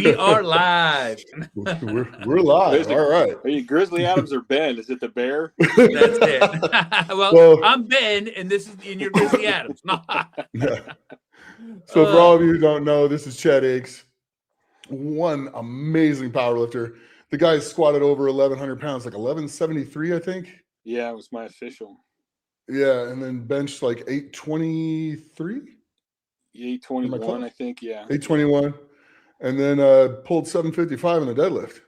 We are live. We're live. All right. Are you Grizzly Adams or Ben? Is it the bear? That's it. well, I'm Ben, and this is in your Grizzly Adams. So for all of you who don't know, this is Chad Aichs, one amazing powerlifter. The guy squatted over 1,100 pounds, like 1,173, I think. Yeah, it was my official. Yeah, and then benched like 823? 821, I think, yeah. 821. And then pulled 755 in the deadlift.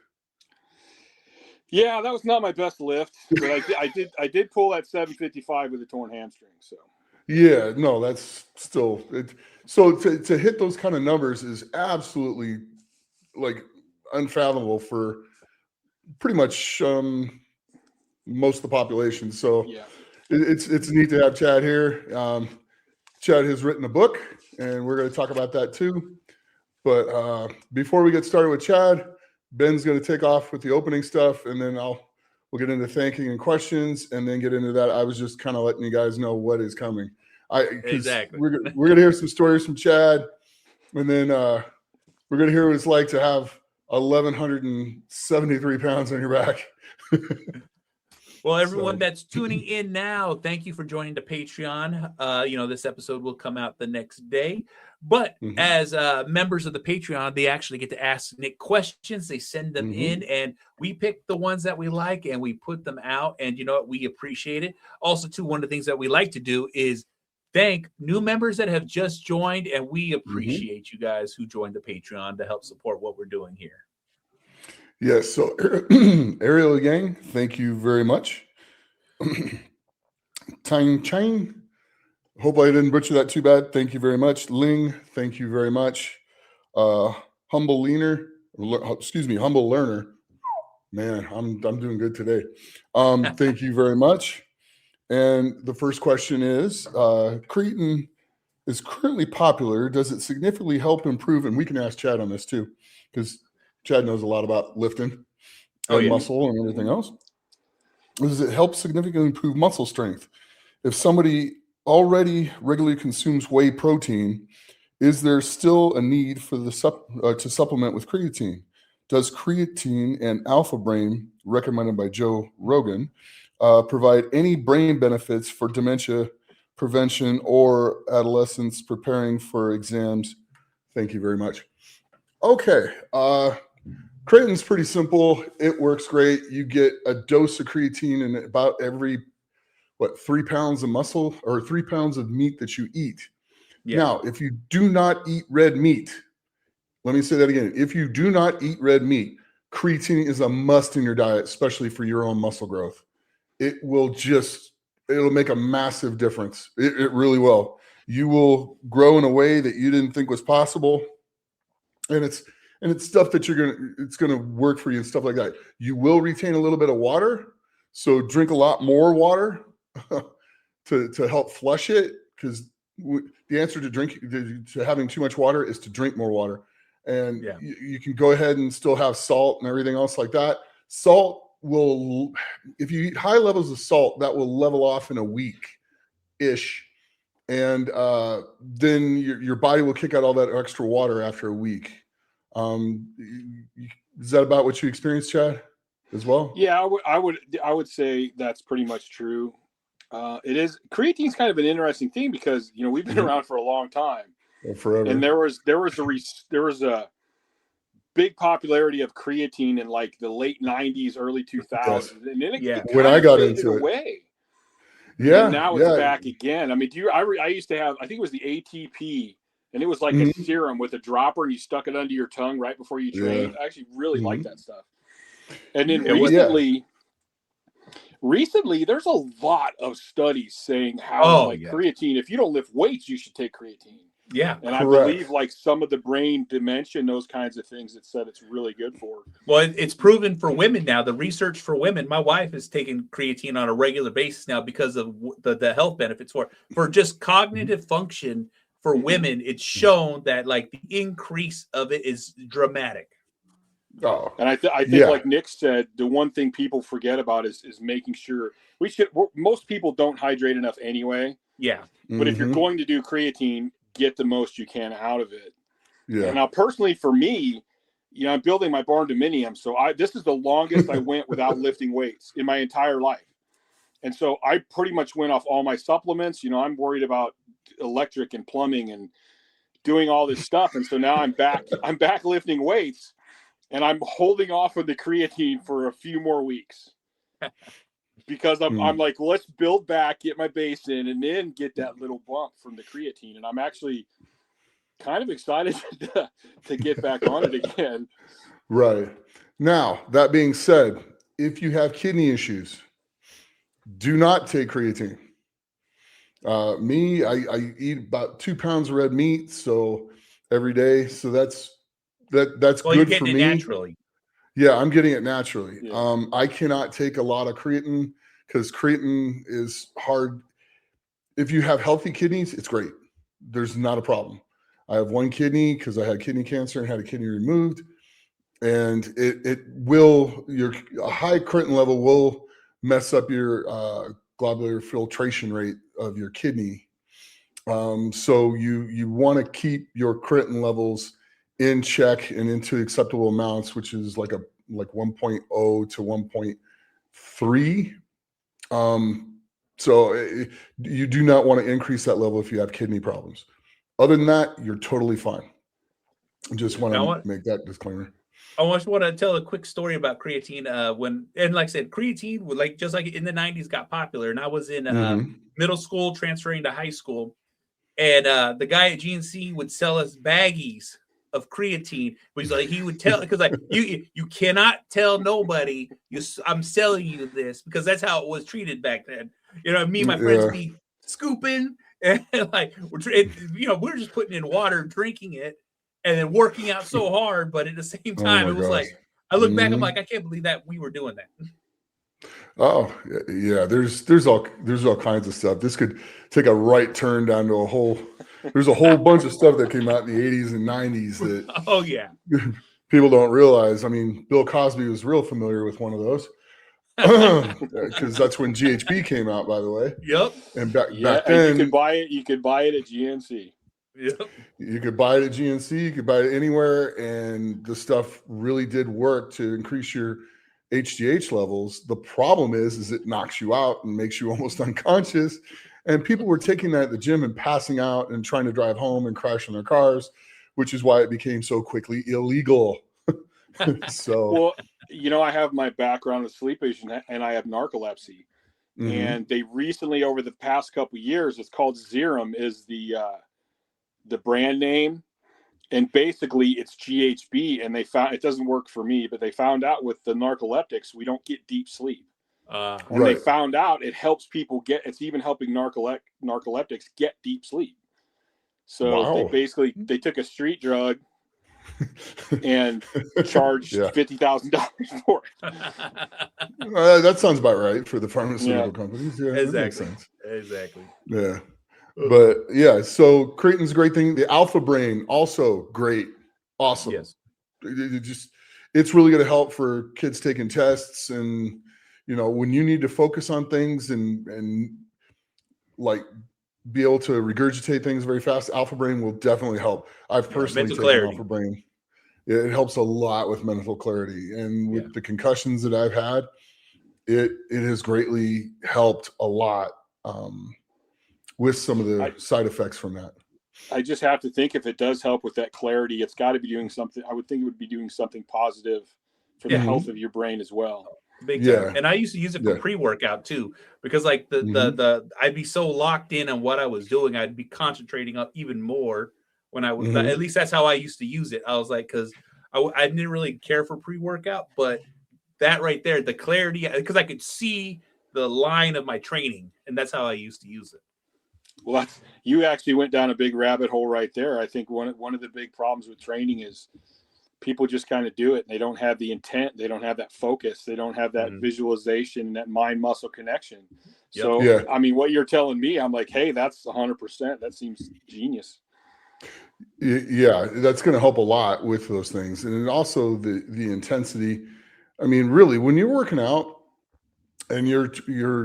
Yeah, that was not my best lift, but I did pull that 755 with a torn hamstring. So yeah, no, that's still it. So to hit those kind of numbers is absolutely like unfathomable for pretty much most of the population. So yeah, it's neat to have Chad here. Chad has written a book, and we're going to talk about that too. But before we get started with Chad, Ben's going to take off with the opening stuff, and then we'll get into thanking and questions, and then get into that. I was just kind of letting you guys know what is coming. Exactly. We're going to hear some stories from Chad, and then we're going to hear what it's like to have 1,173 pounds on your back. Well, everyone that's tuning in now, thank you for joining the Patreon. This episode will come out the next day. But as members of the Patreon, they actually get to ask Nick questions. They send them in, and we pick the ones that we like, and we put them out. And you know what? We appreciate it. Also, too, one of the things that we like to do is thank new members that have just joined, and we appreciate you guys who joined the Patreon to help support what we're doing here. Yes, so Ariel Yang, thank you very much. Tang Chang, hope I didn't butcher that too bad. Thank you very much. Ling, thank you very much. Humble Learner. Man, I'm doing good today. Thank you very much. And the first question is, creatine is currently popular. Does it significantly help improve? And we can ask Chad on this too, because Chad knows a lot about lifting and muscle and everything else. Does it help significantly improve muscle strength? If somebody already regularly consumes whey protein, is there still a need for the to supplement with creatine? Does creatine and Alpha Brain, recommended by Joe Rogan, provide any brain benefits for dementia prevention or adolescents preparing for exams? Thank you very much. Okay. Creatine's pretty simple. It works great. You get a dose of creatine in about every, 3 pounds of muscle or 3 pounds of meat that you eat. Yeah. Now, if you do not eat red meat, let me say that again. If you do not eat red meat, creatine is a must in your diet, especially for your own muscle growth. It'll make a massive difference. It really will. You will grow in a way that you didn't think was possible. And it's stuff that it's gonna work for you and stuff like that. You will retain a little bit of water, so drink a lot more water to help flush it. Because the answer to having too much water is to drink more water. And you can go ahead and still have salt and everything else like that. Salt will, if you eat high levels of salt, that will level off in a week-ish. And then your body will kick out all that extra water after a week. Is that about what you experienced, Chad, as well? Yeah, I would say that's pretty much true. It is. Creatine's kind of an interesting thing because we've been around for a long time, forever. And there was a big popularity of creatine in like the late 90s, early 2000s, and then it when I got into it away. Yeah, and now it's back again. I mean, I used to have, I think it was the ATP. And it was like a serum with a dropper, and you stuck it under your tongue right before you trained. I actually really like that stuff. And then recently, there's a lot of studies saying how creatine, if you don't lift weights, you should take creatine. Yeah. And I believe like some of the brain dementia and those kinds of things, it said it's really good for. Well, it's proven for women now. The research for women, my wife is taking creatine on a regular basis now because of the health benefits for just cognitive function. For women, it's shown that like the increase of it is dramatic. Oh, and I think like Nick said, the one thing people forget about is making sure most people don't hydrate enough anyway. Yeah. But if you're going to do creatine, get the most you can out of it. Yeah. And now personally for me, I'm building my barn dominium. So this is the longest I went without lifting weights in my entire life. And so I pretty much went off all my supplements. I'm worried about electric and plumbing and doing all this stuff. And so now I'm back lifting weights, and I'm holding off on the creatine for a few more weeks because I'm like, let's build back, get my base in, and then get that little bump from the creatine. And I'm actually kind of excited to get back on it again. Right. Now, that being said, if you have kidney issues, do not take creatine. I eat about 2 pounds of red meat every day. So that's good for me. Naturally. Yeah, I'm getting it naturally. Yeah. I cannot take a lot of creatine because creatine is hard. If you have healthy kidneys, it's great. There's not a problem. I have one kidney because I had kidney cancer and had a kidney removed. And a high creatine level will mess up your globular filtration rate of your kidney. So you want to keep your creatine levels in check and into acceptable amounts, which is like 1.0 to 1.3. So you do not want to increase that level if you have kidney problems. Other than that, you're totally fine. I just want to make that disclaimer. I just want to tell a quick story about creatine. Like I said, creatine, just like in the 90s, got popular. And I was in middle school, transferring to high school. And the guy at GNC would sell us baggies of creatine. He would tell, because you cannot tell nobody I'm selling you this, because that's how it was treated back then. Me and my friends be scooping, and we're just putting in water, drinking it, and then working out so hard. But at the same time, it was like, I look back, I'm like, I can't believe that we were doing that. Oh yeah, there's all kinds of stuff. This could take a right turn down to there's a whole bunch of stuff that came out in the 80s and 90s that people don't realize. I mean, Bill Cosby was real familiar with one of those because that's when GHB came out, by the way. Yep. And back then, you could buy it at GNC. Yep. You could buy it at GNC. You could buy it anywhere, and the stuff really did work to increase your HGH levels. The problem is it knocks you out and makes you almost unconscious. And people were taking that at the gym and passing out and trying to drive home and crashing their cars, which is why it became so quickly illegal. So, well, I have my background with sleep apnea and I have narcolepsy. And they recently, over the past couple of years, it's called Xerum is the brand name. And basically it's GHB, and they found it doesn't work for me, but they found out with the narcoleptics, we don't get deep sleep. They found out it helps people it's even helping narcoleptics get deep sleep. So they took a street drug and charged $50,000 for it. That sounds about right for the pharmaceutical companies. Yeah, exactly. That makes sense. Exactly. Yeah. But yeah, so creatine's a great thing. The Alpha Brain, also great. Awesome. Yes. It's really going to help for kids taking tests, and when you need to focus on things and like be able to regurgitate things very fast, Alpha Brain will definitely help. I've personally taken Alpha Brain. It helps a lot with mental clarity, and with the concussions that I've had, it has greatly helped a lot. With some of the side effects from that. I just have to think if it does help with that clarity, it's got to be doing something. I would think it would be doing something positive for the health of your brain as well. Big time. Yeah. And I used to use it for pre-workout too, because like I'd be so locked in on what I was doing, I'd be concentrating up even more when I was, at least that's how I used to use it. I was like, because I didn't really care for pre-workout, but that right there, the clarity, because I could see the line of my training, and that's how I used to use it. Well, you actually went down a big rabbit hole right there. I think one of the big problems with training is people just kind of do it. And they don't have the intent. They don't have that focus. They don't have that visualization, that mind-muscle connection. Yep. So, I mean, what you're telling me, I'm like, hey, that's 100%. That seems genius. Yeah, that's going to help a lot with those things. And also the intensity. I mean, really, when you're working out and you're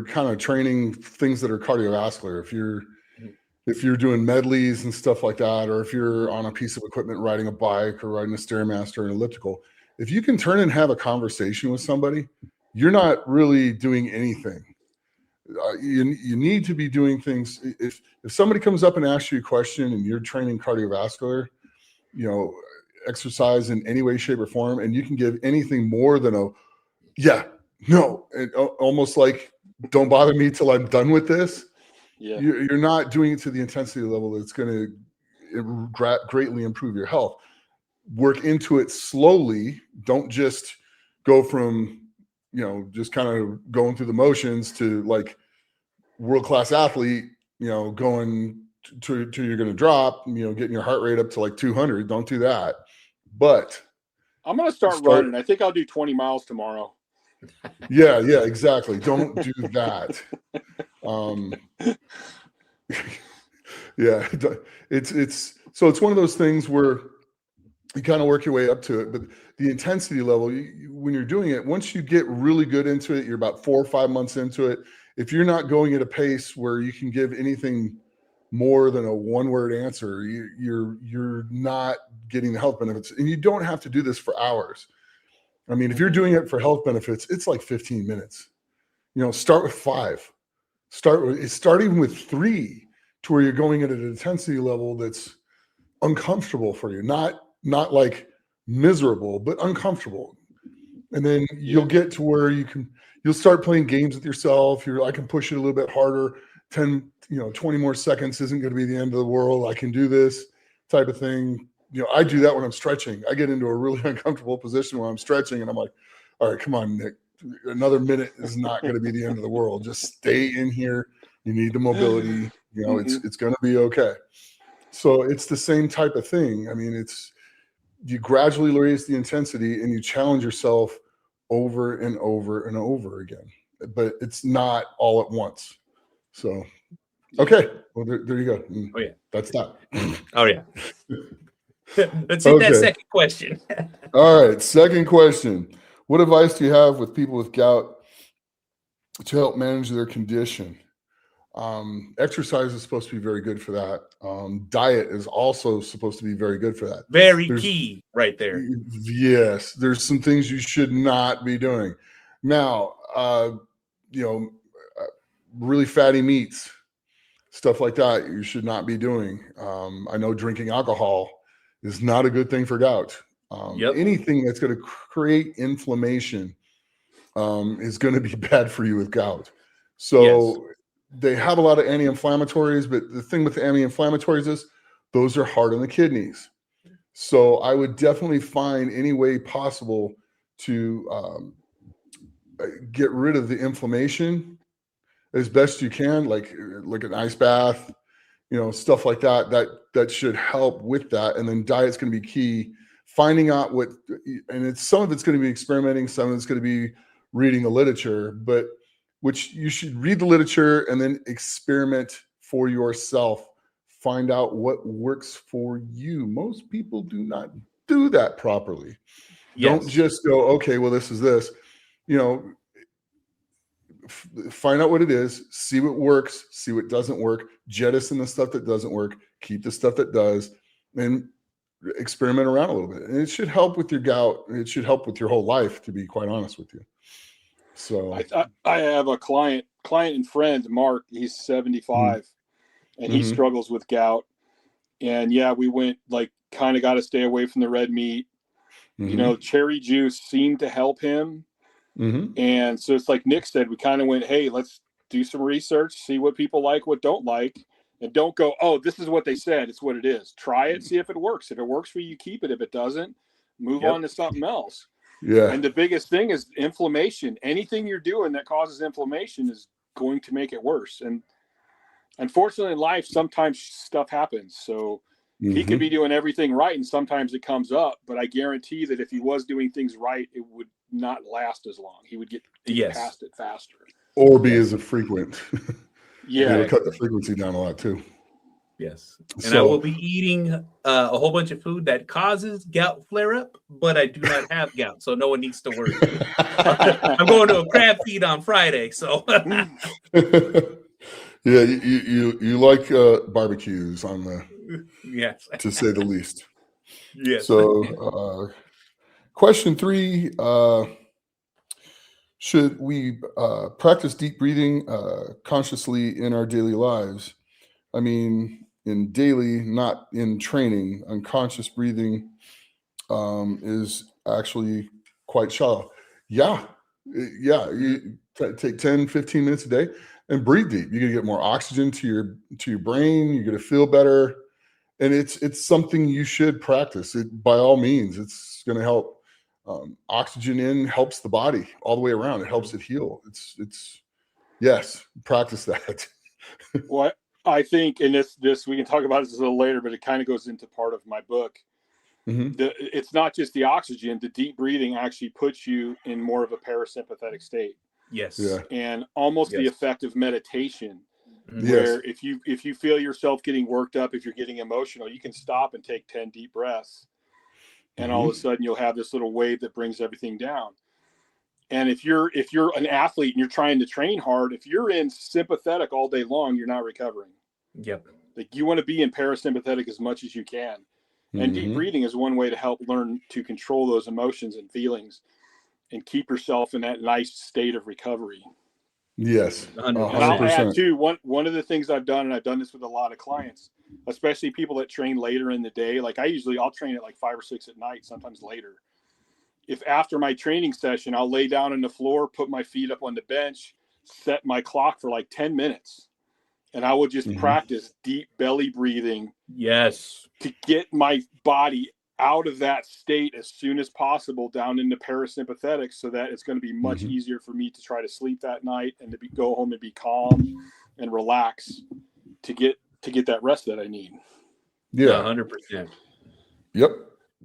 kind of training things that are cardiovascular, if you're if you're doing medleys and stuff like that, or if you're on a piece of equipment, riding a bike or riding a Stairmaster or an elliptical, if you can turn and have a conversation with somebody, you're not really doing anything. You need to be doing things. If somebody comes up and asks you a question and you're training cardiovascular, exercise in any way, shape, or form, and you can give anything more than a yeah, no, and almost like don't bother me till I'm done with this. Yeah, you're not doing it to the intensity level that's going to greatly improve your health. Work into it slowly. Don't just go from just kind of going through the motions to like world-class athlete, going to you're going to drop, getting your heart rate up to like 200. Don't do that. But I'm going to start running. I think I'll do 20 miles tomorrow. Yeah, exactly. Don't do that. Yeah, it's one of those things where you kind of work your way up to it, but the intensity level, when you're doing it, once you get really good into it, you're about 4 or 5 months into it. If you're not going at a pace where you can give anything more than a one-word answer, you're not getting the health benefits. And you don't have to do this for hours. I mean, if you're doing it for health benefits, it's like 15 minutes. Start with 5. Start even with 3 to where you're going at an intensity level that's uncomfortable for you, not like miserable, but uncomfortable. And then you'll get to where you'll start playing games with yourself. I can push it a little bit harder. 10, 20 more seconds isn't going to be the end of the world. I can do this type of thing. I do that when I'm stretching. I get into a really uncomfortable position when I'm stretching, and I'm like, all right, come on, Nick. Another minute is not going to be the end of the world. Just stay in here. You need the mobility. It's going to be okay. So it's the same type of thing. I mean, you gradually raise the intensity and you challenge yourself over and over and over again, but it's not all at once. So, okay. Well, there you go. Oh yeah. That's that. Oh yeah. Let's hit that second question. All right. Second question. What advice do you have with people with gout to help manage their condition? Exercise is supposed to be very good for that. Diet is also supposed to be very good for that. There's key right there. Yes. There's some things you should not be doing. Now, really fatty meats, stuff like that, you should not be doing. I know drinking alcohol is not a good thing for gout. Anything that's going to create inflammation is going to be bad for you with gout. So they have a lot of anti-inflammatories, but the thing with the anti-inflammatories is those are hard on the kidneys. So I would definitely find any way possible to get rid of the inflammation as best you can, like an ice bath, stuff like that should help with that. And then diet's going to be key. Finding out some of it's going to be experimenting, some of it's going to be reading the literature, but which you should read the literature and then experiment for yourself. Find out what works for you. Most people do not do that properly. Don't just go, okay, well, this is this. Find out what it is, see what works, see what doesn't work, jettison the stuff that doesn't work, keep the stuff that does, and experiment around a little bit. And it should help with your gout. It should help with your whole life, to be quite honest with you. So I have a client and friend, Mark. He's 75 and he struggles with gout. And we went kind of got to stay away from the red meat. Cherry juice seemed to help him. And so it's like Nick said, we kind of went, hey, let's do some research, see what people like, what don't like, and don't go, oh, this is what they said. It's what it is. Try it, see if it works. If it works for you, keep it. If it doesn't, move on to something else. Yeah. And the biggest thing is inflammation. Anything you're doing that causes inflammation is going to make it worse. And unfortunately in life, sometimes stuff happens. So he could be doing everything right, and sometimes it comes up, but I guarantee that if he was doing things right, it would not last as long. He would get past it faster. Or be as frequent. Yeah. Cut the frequency down a lot too. Yes. And I will be eating a whole bunch of food that causes gout flare-up, but I do not have gout, so no one needs to worry. I'm going to a crab feed on Friday, so. Yeah, Yeah, you like barbecues on the Yes. to say the least. Yes. So question 3, should we practice deep breathing consciously in our daily lives? I mean, in daily, not in training. Unconscious breathing is actually quite shallow. Yeah. You take 10, 15 minutes a day and breathe deep. You're gonna get more oxygen to your brain. You're gonna feel better. And it's something you should practice. It, by all means, it's gonna help. Oxygen in helps the body all the way around. It helps it heal. It's yes, practice that. Well, I think, and this we can talk about this a little later, but it kind of goes into part of my book. It's not just the oxygen. The deep breathing actually puts you in more of a parasympathetic state. Yes. Yeah. And almost the effect of meditation, where if you feel yourself getting worked up, if you're getting emotional, you can stop and take 10 deep breaths, and all of a sudden you'll have this little wave that brings everything down. And if you're an athlete and you're trying to train hard, if you're in sympathetic all day long, you're not recovering. Yep. Like, you want to be in parasympathetic as much as you can. And deep breathing is one way to help learn to control those emotions and feelings and keep yourself in that nice state of recovery. Yes. 100%. And I'll add too, one of the things I've done, and I've done this with a lot of clients, especially people that train later in the day. Like I'll train at like 5 or 6 at night, sometimes later. If after my training session, I'll lay down on the floor, put my feet up on the bench, set my clock for like 10 minutes. And I will just practice deep belly breathing. Yes. To get my body out of that state as soon as possible down into parasympathetic, so that it's going to be much easier for me to try to sleep that night and to go home and be calm and relax to get that rest that I need. Yeah. 100%. Yep.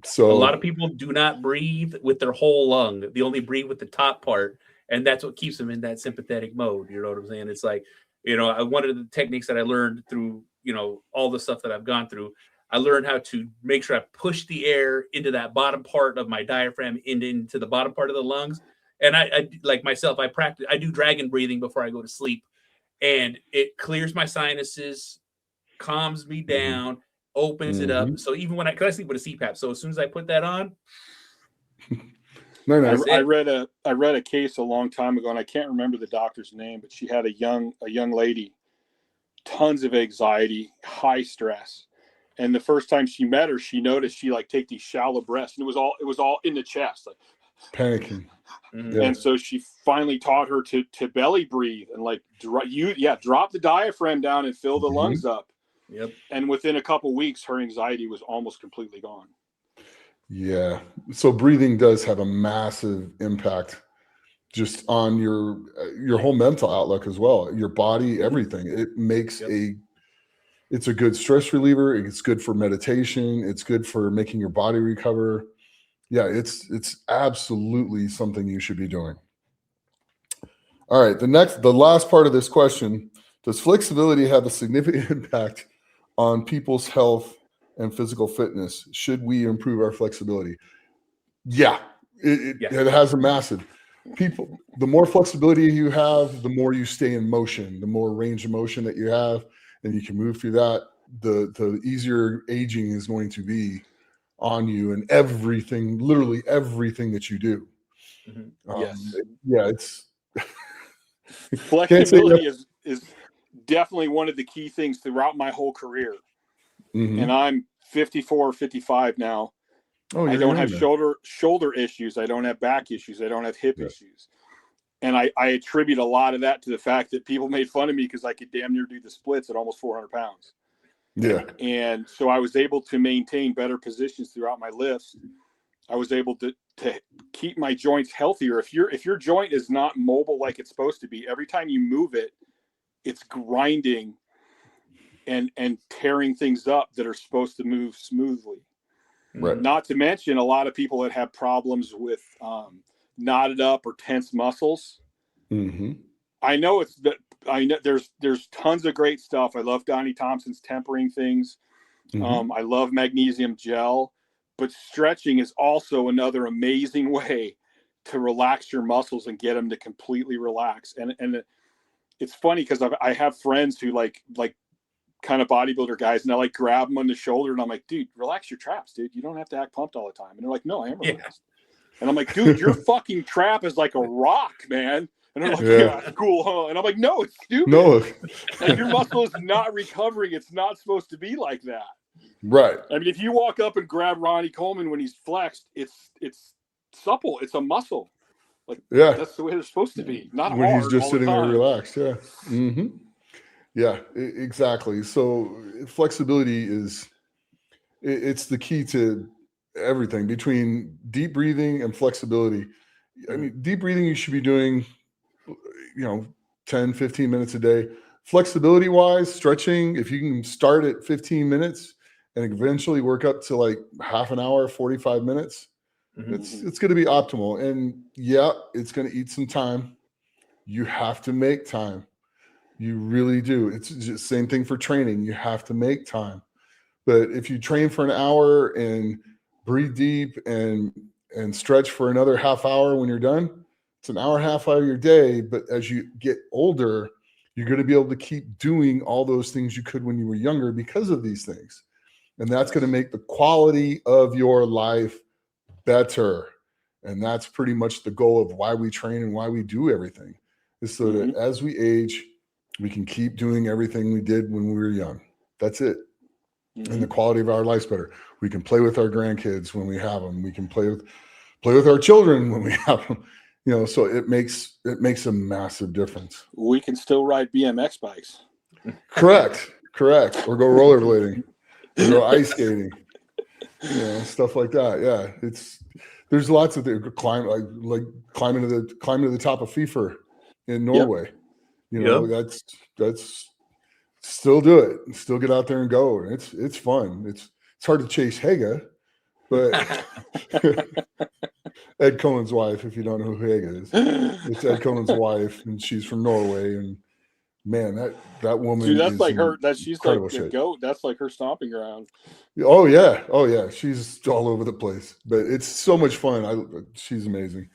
So a lot of people do not breathe with their whole lung. They only breathe with the top part, and that's what keeps them in that sympathetic mode. You know what I'm saying? It's like, one of the techniques that I learned through, all the stuff that I've gone through, I learned how to make sure I push the air into that bottom part of my diaphragm into the bottom part of the lungs. And I like myself, I do dragon breathing before I go to sleep, and it clears my sinuses, calms me down, opens it up. So even when I sleep with a CPAP, so as soon as I put that on, I read a case a long time ago, and I can't remember the doctor's name, but she had a young lady, tons of anxiety, high stress. And the first time she met her, she noticed she take these shallow breaths, and it was all in the chest, like panicking. And so she finally taught her to belly breathe and drop the diaphragm down and fill the lungs up. Yep. And within a couple weeks, her anxiety was almost completely gone. Yeah. So breathing does have a massive impact just on your whole mental outlook as well, your body, everything. It makes it's a good stress reliever. It's good for meditation. It's good for making your body recover. Yeah, it's absolutely something you should be doing. All right, the last part of this question: does flexibility have a significant impact on people's health and physical fitness? Should we improve our flexibility? Yeah, it has a massive. The more flexibility you have, the more you stay in motion, the more range of motion that you have, and you can move through that, the easier aging is going to be on you and everything, literally everything that you do. It's flexibility is definitely one of the key things throughout my whole career. And I'm 54 or 55 now. I don't have shoulder issues. I don't have back issues. I don't have hip issues. And I attribute a lot of that to the fact that people made fun of me because I could damn near do the splits at almost 400 pounds. Yeah. And so I was able to maintain better positions throughout my lifts. I was able to keep my joints healthier. If your joint is not mobile like it's supposed to be, every time you move it, it's grinding and tearing things up that are supposed to move smoothly. Right. Not to mention a lot of people that have problems with knotted up or tense muscles. I know there's tons of great stuff. I love Donnie Thompson's tempering things. I love magnesium gel, but stretching is also another amazing way to relax your muscles and get them to completely relax. And it's funny because I have friends who like kind of bodybuilder guys, and I like grab them on the shoulder, and I'm like, dude, relax your traps, dude. You don't have to act pumped all the time. And they're like, no, I am relaxed. And I'm like, dude, your fucking trap is like a rock, man. And they're like, yeah, cool, huh? And I'm like, no, it's stupid. No. Like, your muscle is not recovering. It's not supposed to be like that. Right. I mean, if you walk up and grab Ronnie Coleman when he's flexed, it's supple. It's a muscle. Like, that's the way they're supposed to be. Not when hard he's just all sitting the there time. relaxed. Yeah. Mm-hmm. Yeah, exactly. So flexibility it's the key to everything. Between deep breathing and flexibility, I mean, deep breathing you should be doing, 10, 15 minutes a day. Flexibility wise, stretching, if you can start at 15 minutes and eventually work up to like half an hour, 45 minutes, it's going to be optimal. And it's going to eat some time. You have to make time. You really do. It's just same thing for training. You have to make time. But if you train for an hour and breathe deep and stretch for another half hour when you're done, it's an hour and a half out of your day. But as you get older, you're going to be able to keep doing all those things you could when you were younger because of these things. And that's going to make the quality of your life better. And that's pretty much the goal of why we train and why we do everything, is so that as we age, we can keep doing everything we did when we were young. That's it. And the quality of our life's better. We can play with our grandkids when we have them. We can play with our children when we have them. So it makes a massive difference. We can still ride BMX bikes. Correct. Or go rollerblading, or go ice skating, stuff like that. Yeah, there's lots of things. Climbing to the top of FIFA in Norway. That's still do it. Still get out there and go. And it's fun. It's hard to chase Hege, but Ed Cohen's wife, if you don't know who Hege is, it's Ed Cohen's wife, and she's from Norway. And man, that woman, dude, that's is like her. She's like the shape. goat. That's like her stomping ground. Oh yeah. She's all over the place, but it's so much fun. She's amazing.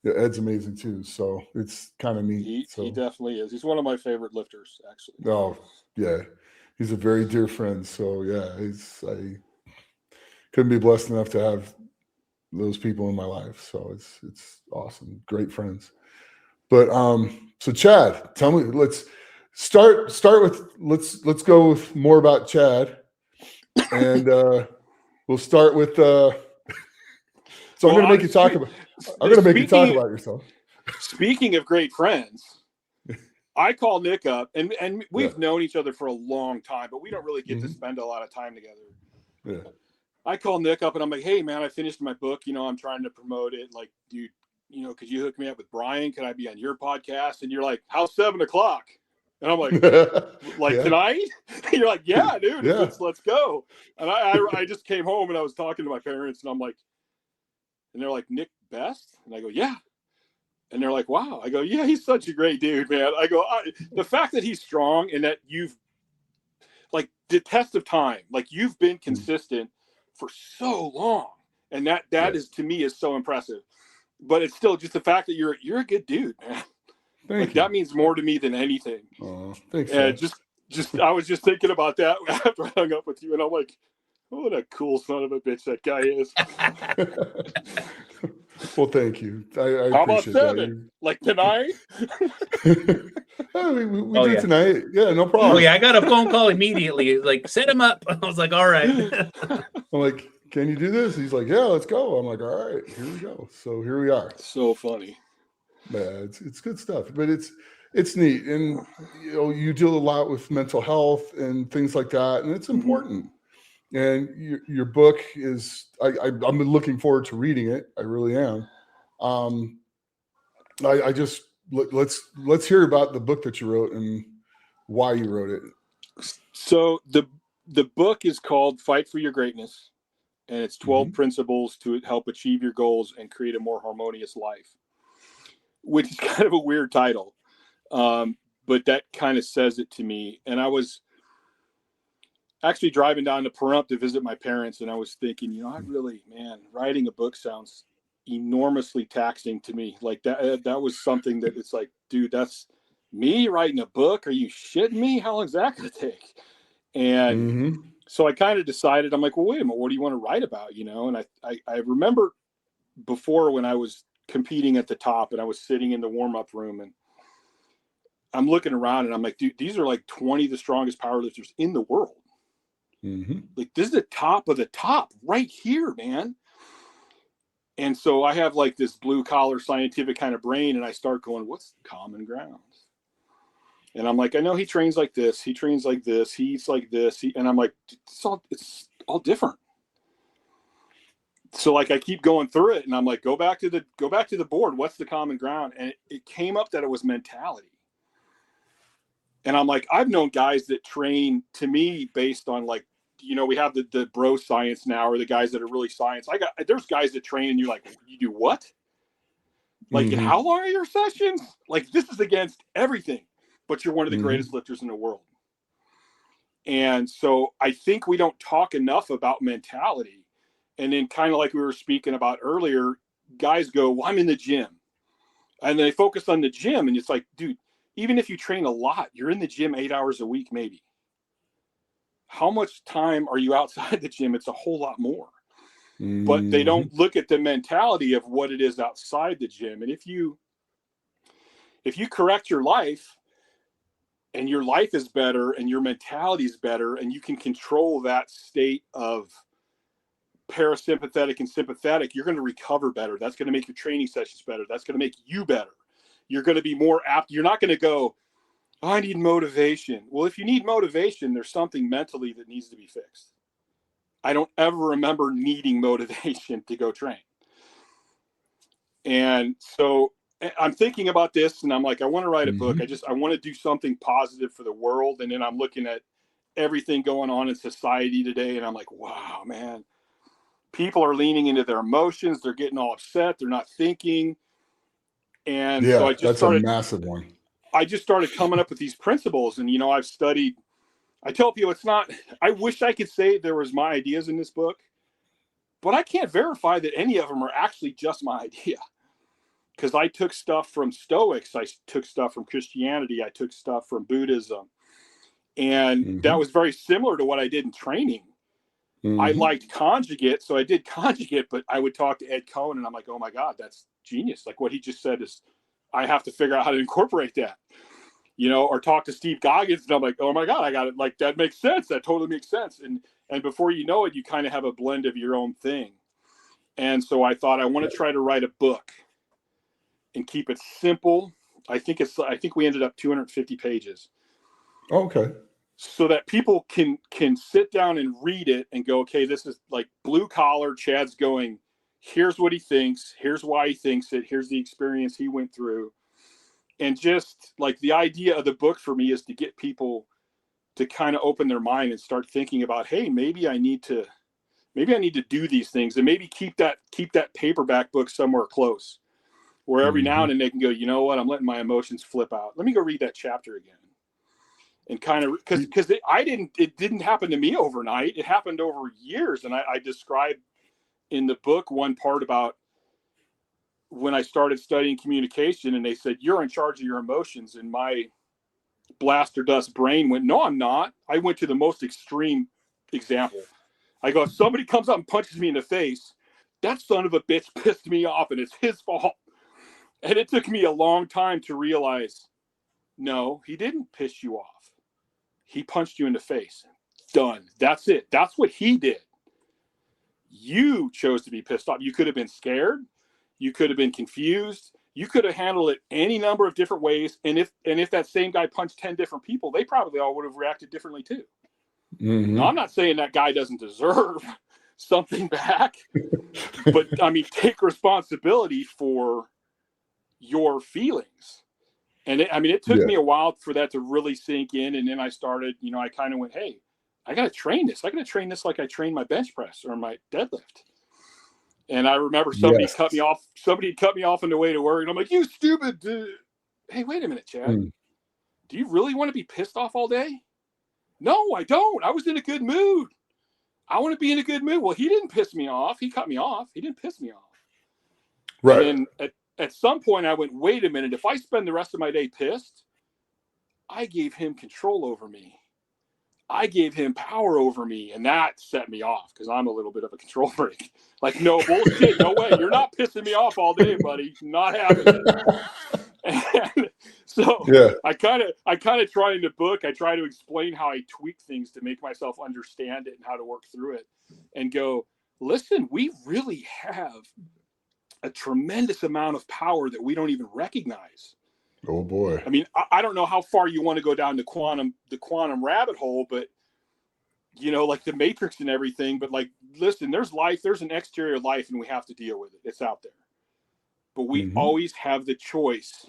Yeah, Ed's amazing too. So it's kind of neat. He definitely is. He's one of my favorite lifters, actually. Oh yeah, he's a very dear friend. So yeah, I couldn't be blessed enough to have those people in my life. So it's awesome. Great friends. But so Chad, tell me, let's start with let's go with more about Chad. And we'll start with so I'm going to make you talk about yourself. Speaking of great friends, I call Nick up, and we've known each other for a long time, but we don't really get to spend a lot of time together. Yeah. I call Nick up and I'm like, hey man, I finished my book. I'm trying to promote it. Like, dude, could you hook me up with Brian? Could I be on your podcast? And you're like, how's 7 o'clock? And I'm like, tonight? You're like, yeah, dude, let's go. And I just came home and I was talking to my parents, and I'm like, and they're like, Nick Best? And I go, yeah. And they're like, wow. I go, yeah, he's such a great dude, man. I go, the fact that he's strong and that you've, like, the test of time, like, you've been consistent for so long. And that is, to me, is so impressive. But it's still just the fact that you're a good dude, man. Thank you. That means more to me than anything. Oh, thanks. And just I was just thinking about that after I hung up with you, and I'm like, what a cool son of a bitch that guy is. Well, thank you. I How about appreciate 7? that. Like tonight? We do it tonight. Yeah, no problem. Oh yeah, I got a phone call immediately. Like, set him up. I was like, all right. I'm like, can you do this? He's like, yeah, let's go. I'm like, all right, here we go. So here we are. So funny. Yeah, it's good stuff, but it's neat, and you deal a lot with mental health and things like that, and it's important. And your book is I'm looking forward to reading it. I really am. I just let's hear about the book that you wrote and why you wrote it. So the book is called Fight for Your Greatness, and it's 12 principles to help achieve your goals and create a more harmonious life, which is kind of a weird title. But that kind of says it to me. And I was actually driving down to Pahrump to visit my parents, and I was thinking, writing a book sounds enormously taxing to me. Like that was something that it's like, dude, that's me writing a book? Are you shitting me? How long is that going to take? And so I kind of decided, I'm like, well, wait a minute, what do you want to write about? You know? And I remember before when I was competing at the top and I was sitting in the warm-up room and I'm looking around and I'm like, dude, these are like 20 of the strongest powerlifters in the world. Like, this is the top of the top right here, man. And so I have like this blue collar scientific kind of brain, and I start going, what's common ground? And I'm like, I know he trains like this. He trains like this. He eats like this. And I'm like, it's all different. So like, I keep going through it and I'm like, go back to the board. What's the common ground? And it came up that it was mentality. And I'm like, I've known guys that train, to me, based on like, you know, we have the bro science now, or the guys that are really science. There's guys that train and you're like, you do what? Like, how long are your sessions? Like, this is against everything, but you're one of the greatest lifters in the world. And so I think we don't talk enough about mentality. And then kind of like we were speaking about earlier, guys go, well, I'm in the gym. And they focus on the gym. And it's like, dude, even if you train a lot, you're in the gym 8 hours a week, maybe. How much time are you outside the gym? It's a whole lot more. But they don't look at the mentality of what it is outside the gym. And if you correct your life and your life is better and your mentality is better and you can control that state of parasympathetic and sympathetic, you're going to recover better. That's going to make your training sessions better. That's going to make you better. You're going to be more apt. You're not going to go, oh, I need motivation. Well, if you need motivation, there's something mentally that needs to be fixed. I don't ever remember needing motivation to go train. And so I'm thinking about this and I'm like, I want to write a book. I want to do something positive for the world. And then I'm looking at everything going on in society today. And I'm like, wow, man, people are leaning into their emotions. They're getting all upset. They're not thinking. And so that's a massive one. I just started coming up with these principles. And, you know, I tell people I wish I could say there was my ideas in this book, but I can't verify that any of them are actually just my idea. Because I took stuff from Stoics, I took stuff from Christianity, I took stuff from Buddhism. And that was very similar to what I did in training. I liked conjugate, so I did conjugate, but I would talk to Ed Cohen and I'm like, oh my God, that's genius. Like what he just said is, I have to figure out how to incorporate that. You know, or talk to Steve Goggins and I'm like, oh my God, I got it. Like, that makes sense. That totally makes sense. And before you know it, you kind of have a blend of your own thing. And so I thought I want to try to write a book and keep it simple. I think we ended up 250 pages. Okay. So that people can sit down and read it and go, okay, this is like blue collar. Chad's going, here's what he thinks. Here's why he thinks it. Here's the experience he went through. And just like the idea of the book for me is to get people to kind of open their mind and start thinking about, hey, maybe I need to do these things, and maybe keep that paperback book somewhere close where every now and then they can go, you know what, I'm letting my emotions flip out. Let me go read that chapter again. And kind of, because it didn't happen to me overnight. It happened over years. And I described in the book one part about when I started studying communication and they said, you're in charge of your emotions. And my blaster dust brain went, no, I'm not. I went to the most extreme example. I go, if somebody comes up and punches me in the face, that son of a bitch pissed me off and it's his fault. And it took me a long time to realize, no, he didn't piss you off. He punched you in the face. Done. That's it. That's what he did. You chose to be pissed off. You could have been scared. You could have been confused. You could have handled it any number of different ways. And if that same guy punched 10 different people, they probably all would have reacted differently too. Now, I'm not saying that guy doesn't deserve something back, but I mean, take responsibility for your feelings. And it took me a while for that to really sink in. And then I started, I kind of went, hey, I got to train this. I got to train this like I train my bench press or my deadlift. And I remember somebody cut me off. Somebody cut me off on the way to work. And I'm like, you stupid dude. Hey, wait a minute, Chad. Do you really want to be pissed off all day? No, I don't. I was in a good mood. I want to be in a good mood. Well, he didn't piss me off. He cut me off. He didn't piss me off. Right. And then at some point I went, wait a minute. If I spend the rest of my day pissed, I gave him control over me. I gave him power over me. And that set me off because I'm a little bit of a control freak. Like, no bullshit. No way. You're not pissing me off all day, buddy. Not happening. And so Yeah. I kind of try in the book, I try to explain how I tweak things to make myself understand it and how to work through it and go, listen, we really have a tremendous amount of power that we don't even recognize. Oh boy. I mean, I don't know how far you want to go down the quantum rabbit hole, but you know, like the Matrix and everything, but like, listen, there's life, there's an exterior life and we have to deal with it. It's out there. But we always have the choice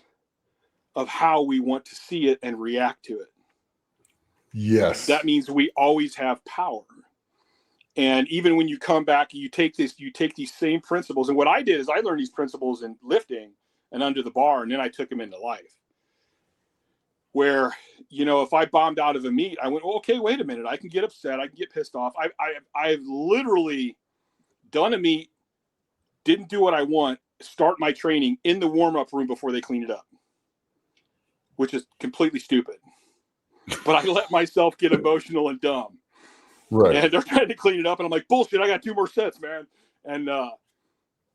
of how we want to see it and react to it. Yes. That means we always have power. And even when you come back, you take these same principles. And what I did is I learned these principles in lifting and under the bar, and then I took them into life. Where, you know, if I bombed out of a meet, I went, well, okay, wait a minute. I can get upset. I can get pissed off. I've literally done a meet, didn't do what I want, start my training in the warm-up room before they clean it up, which is completely stupid. But I let myself get emotional and dumb. Right. And they're trying to clean it up. And I'm like, bullshit, I got 2 more sets, man. And,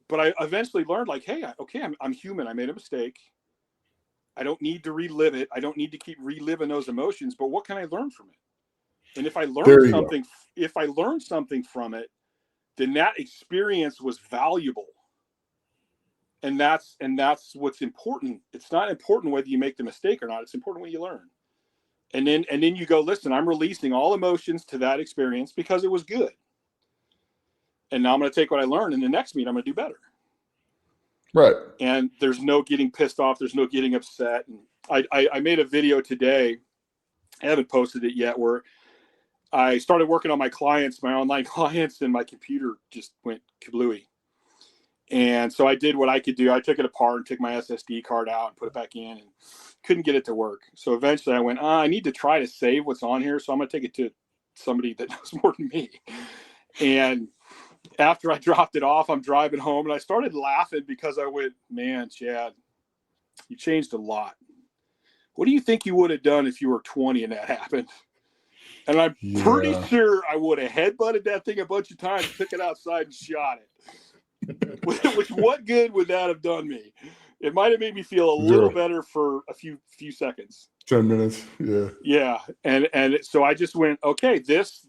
but I eventually learned, like, hey, okay, I'm human. I made a mistake. I don't need to relive it. I don't need to keep reliving those emotions, but what can I learn from it? And if I learned something from it, then that experience was valuable. And that's what's important. It's not important whether you make the mistake or not. It's important what you learn. And then you go, listen, I'm releasing all emotions to that experience because it was good. And now I'm going to take what I learned, and the next meet I'm going to do better. Right. And there's no getting pissed off. There's no getting upset. And I made a video today. I haven't posted it yet, where I started working on my clients, my online clients, and my computer just went kablooey. And so I did what I could do. I took it apart and took my SSD card out and put it back in and couldn't get it to work. So eventually I went, I need to try to save what's on here. So I'm going to take it to somebody that knows more than me. And after I dropped it off, I'm driving home and I started laughing because I went, man, Chad, you changed a lot. What do you think you would have done if you were 20 and that happened? And I'm pretty sure I would have headbutted that thing a bunch of times, took it outside and shot it. Which what good would that have done me? It might have made me feel a little better for a few seconds. 10 minutes. Yeah. Yeah. And so I just went, okay, this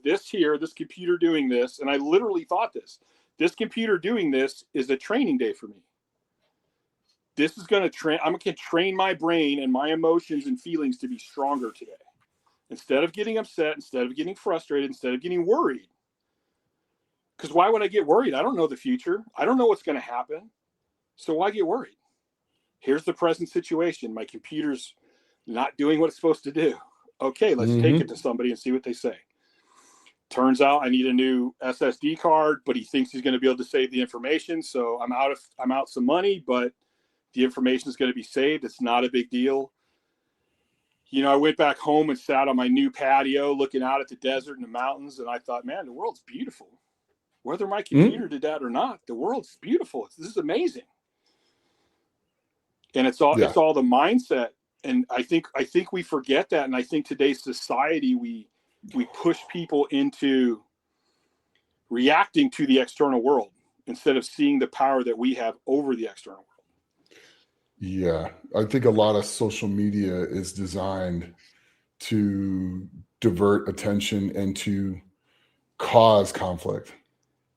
computer doing this. And I literally thought this computer doing this is a training day for me. This is going to train. I'm going to train my brain and my emotions and feelings to be stronger today. Instead of getting upset, instead of getting frustrated, instead of getting worried. Because why would I get worried? I don't know the future. I don't know what's going to happen. So why get worried? Here's the present situation. My computer's not doing what it's supposed to do. Okay, let's take it to somebody and see what they say. Turns out I need a new SSD card, but he thinks he's going to be able to save the information. So I'm out some money, but the information is going to be saved. It's not a big deal. You know, I went back home and sat on my new patio looking out at the desert and the mountains. And I thought, man, the world's beautiful. Whether my computer did that or not, the world's beautiful. This is amazing. And it's all the mindset. And I think we forget that. And I think today's society, we push people into reacting to the external world instead of seeing the power that we have over the external world. Yeah. I think a lot of social media is designed to divert attention and to cause conflict.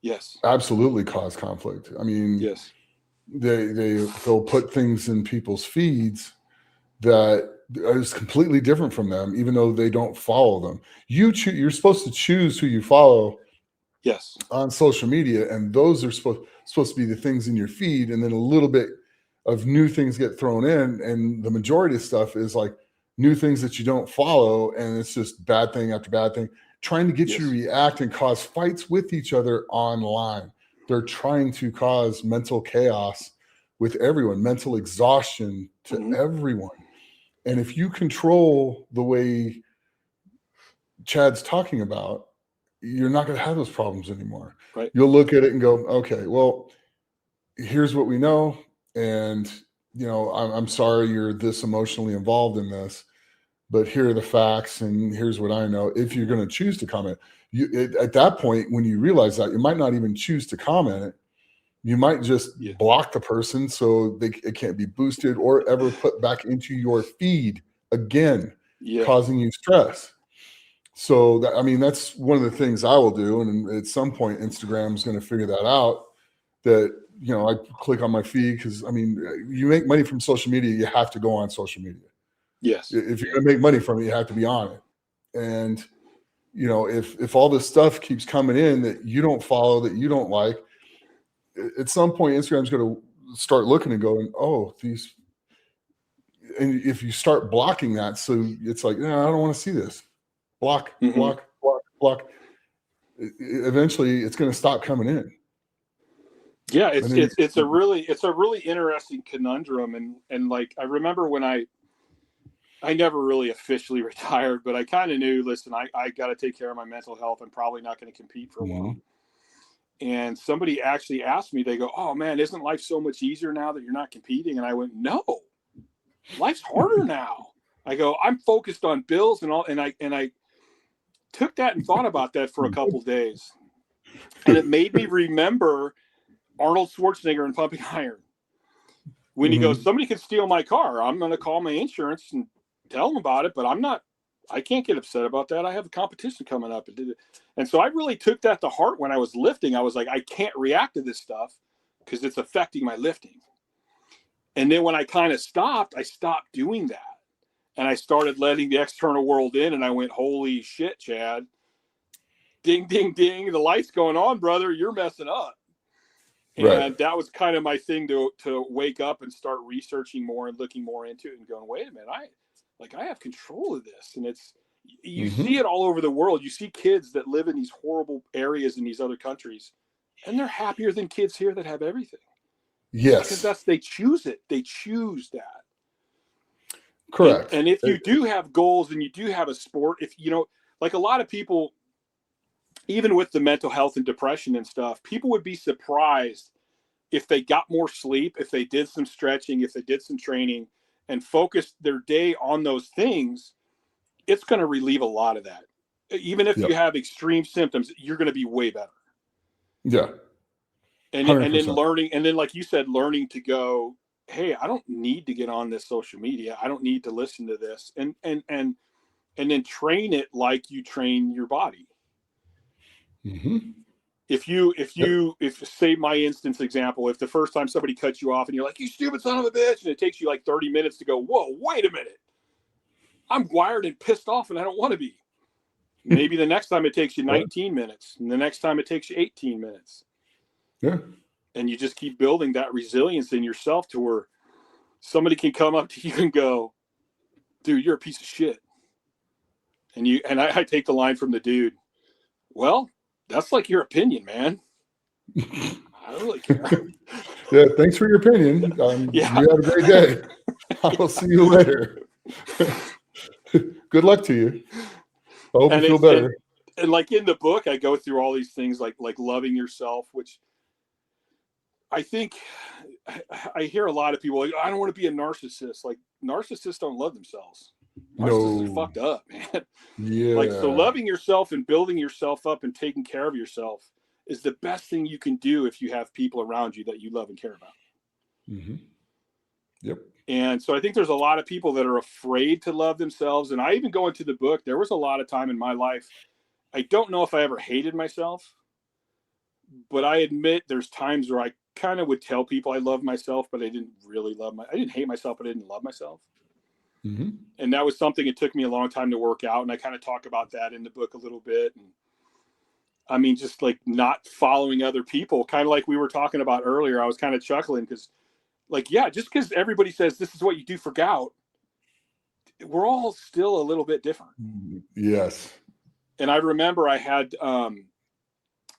Yes. Absolutely cause conflict. I mean, yes. They'll put things in people's feeds that is completely different from them, even though they don't follow them. You're supposed to choose who you follow. Yes. On social media, and those are supposed to be the things in your feed, and then a little bit of new things get thrown in, and the majority of stuff is like new things that you don't follow, and it's just bad thing after bad thing, trying to get you to react and cause fights with each other online. They're trying to cause mental chaos with everyone, mental exhaustion to everyone. And if you control the way Chad's talking about, you're not going to have those problems anymore. Right. You'll look at it and go, okay, well, here's what we know. And, you know, I'm sorry you're this emotionally involved in this, but here are the facts, and here's what I know. If you're going to choose to comment, at that point, when you realize that, you might not even choose to comment it. You might just block the person so it can't be boosted or ever put back into your feed again, causing you stress. So that's one of the things I will do. And at some point, Instagram is going to figure that out, that, I click on my feed because, you make money from social media, you have to go on social media. Yes. If you're going to make money from it, you have to be on it. And, if all this stuff keeps coming in that you don't follow, that you don't like, at some point, Instagram's going to start looking and going, oh, these. And if you start blocking that, so it's like, no, I don't want to see this. Block, block, block, block. Eventually, it's going to stop coming in. Yeah, it's a really interesting conundrum, and like I remember when I never really officially retired, but I kind of knew, listen, I got to take care of my mental health. I'm probably not going to compete for a while. And somebody actually asked me, they go, oh man, isn't life so much easier now that you're not competing? And I went, no, life's harder now. I go, I'm focused on bills and all. And I took that and thought about that for a couple of days. And it made me remember Arnold Schwarzenegger in Pumping Iron. When he goes, somebody could steal my car. I'm going to call my insurance and tell them about it, but I can't get upset about that. I have a competition coming up. And so I really took that to heart when I was lifting. I was like, I can't react to this stuff because it's affecting my lifting. And then when I kind of stopped, I stopped doing that. And I started letting the external world in, and I went, holy shit, Chad. Ding, ding, ding. The light's going on, brother. You're messing up. And that was kind of my thing to wake up and start researching more and looking more into it and going, wait a minute, I have control of this. And you see it all over the world. You see kids that live in these horrible areas in these other countries, and they're happier than kids here that have everything. Yes. Because they choose it. They choose that. Correct. And if you do have goals and you do have a sport, like a lot of people, even with the mental health and depression and stuff, people would be surprised if they got more sleep, if they did some stretching, if they did some training and focused their day on those things, it's going to relieve a lot of that. Even if you have extreme symptoms, you're going to be way better. Yeah. And then learning, and then like you said, learning to go, hey, I don't need to get on this social media. I don't need to listen to this. And then train it like you train your body. If say my instance example, if the first time somebody cuts you off and you're like, you stupid son of a bitch, and it takes you like 30 minutes to go, whoa, wait a minute. I'm wired and pissed off and I don't want to be. Maybe the next time it takes you 19 minutes, and the next time it takes you 18 minutes. Yeah. And you just keep building that resilience in yourself to where somebody can come up to you and go, dude, you're a piece of shit. And I take the line from the dude, well, that's like your opinion, man. I don't really care. Yeah, thanks for your opinion. You have a great day. I'll see you later. Good luck to you. I hope you feel better. And like in the book, I go through all these things like loving yourself, which I think I hear a lot of people like, I don't want to be a narcissist. Like narcissists don't love themselves. Narcissists are fucked up, man. Yeah. Like, so loving yourself and building yourself up and taking care of yourself is the best thing you can do if you have people around you that you love and care about. Yep. And so I think there's a lot of people that are afraid to love themselves. And I even go into the book, there was a lot of time in my life, I don't know if I ever hated myself, but I admit there's times where I kind of would tell people I love myself, but I didn't really I didn't hate myself, but I didn't love myself. And that was something it took me a long time to work out. And I kind of talk about that in the book a little bit. And I mean, just like not following other people, kind of like we were talking about earlier. I was kind of chuckling because like, yeah, just because everybody says this is what you do for gout, we're all still a little bit different. Yes. And I remember I had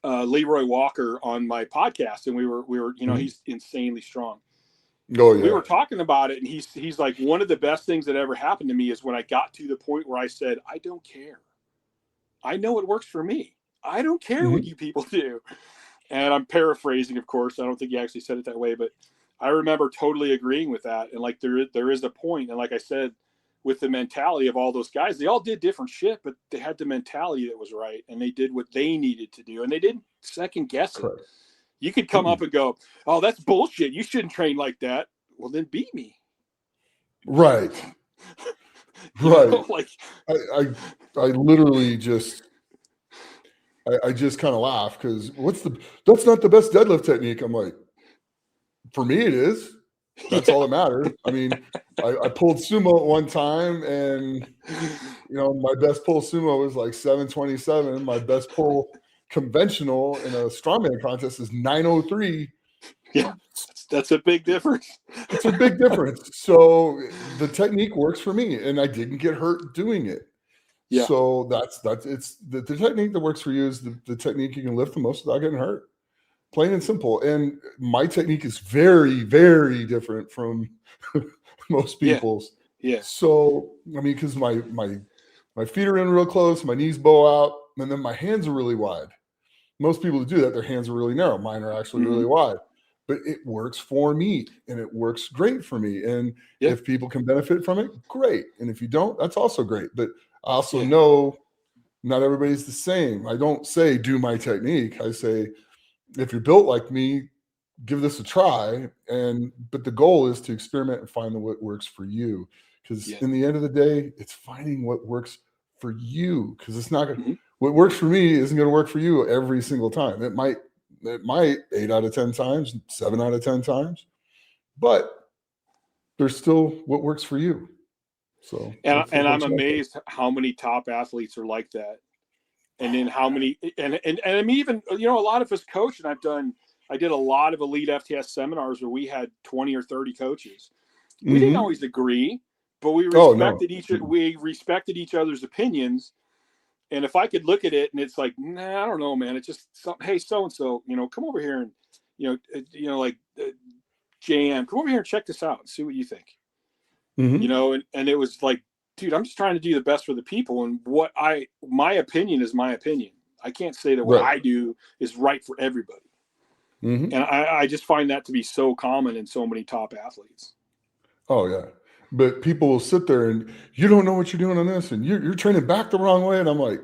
Leroy Walker on my podcast, and we were, he's insanely strong. Oh, yeah. We were talking about it, and he's like, one of the best things that ever happened to me is when I got to the point where I said, I don't care. I know it works for me. I don't care what you people do. And I'm paraphrasing, of course. I don't think he actually said it that way, but I remember totally agreeing with that. And like, there is a point. And like I said, with the mentality of all those guys. They all did different shit, but they had the mentality that was right, and they did what they needed to do, and they didn't second guess it. Correct. You could come up and go, "Oh, that's bullshit. You shouldn't train like that." Well, then beat me. Right. Right. Like I literally just I just kind of laugh because that's not the best deadlift technique. I'm like, for me it is. That's all that matters. I mean, I pulled sumo at one time, and my best pull sumo was like 727. My best pull conventional in a strongman contest is 903. Yeah, that's a big difference. It's a big difference. So the technique works for me, and I didn't get hurt doing it. Yeah. So that's it's the technique that works for you is the technique you can lift the most without getting hurt. Plain and simple. And my technique is very, very different from most people's. Yeah. So I mean, because my feet are in real close, my knees bow out, and then my hands are really wide. Most people who do that, their hands are really narrow. Mine are actually really wide. But it works for me, and it works great for me. And if people can benefit from it, great. And if you don't, that's also great. But I also know not everybody's the same. I don't say do my technique. I say, if you're built like me, give this a try. But the goal is to experiment and find what works for you. Because in the end of the day, it's finding what works for you. Because it's not going what works for me isn't going to work for you every single time. It might 8 out of 10 times, 7 out of 10 times, but there's still what works for you. So, and I'm amazed how many top athletes are like that. And then how many, and I mean, even, a lot of us coach, and I did a lot of elite FTS seminars where we had 20 or 30 coaches. We didn't always agree, but we respected each other's opinions. And if I could look at it and it's like, nah, I don't know, man. It's just, hey, so-and-so, come over here and, JM, come over here and check this out and see what you think. And it was like, dude, I'm just trying to do the best for the people. And my opinion is my opinion. I can't say that what I do is right for everybody. And I just find that to be so common in so many top athletes. Oh, yeah. But people will sit there and you don't know what you're doing on this, and you're training back the wrong way. And I'm like,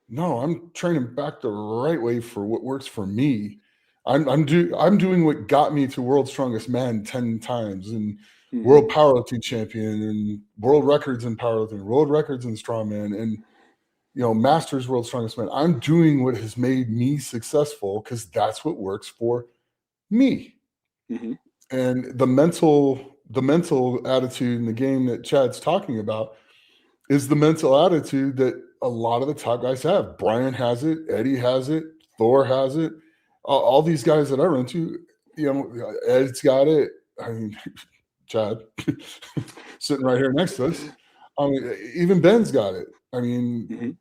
no, I'm training back the right way for what works for me. I'm doing what got me to World's Strongest Man 10 times and World Powerlifting Champion and world records in powerlifting, world records in strongman, and Masters World's Strongest Man. I'm doing what has made me successful because that's what works for me. And the mental attitude in the game that Chad's talking about is the mental attitude that a lot of the top guys have. Brian has it, Eddie has it, Thor has it. All these guys that I run to, Ed's got it. I mean, Chad sitting right here next to us. I mean, even Ben's got it. I mean,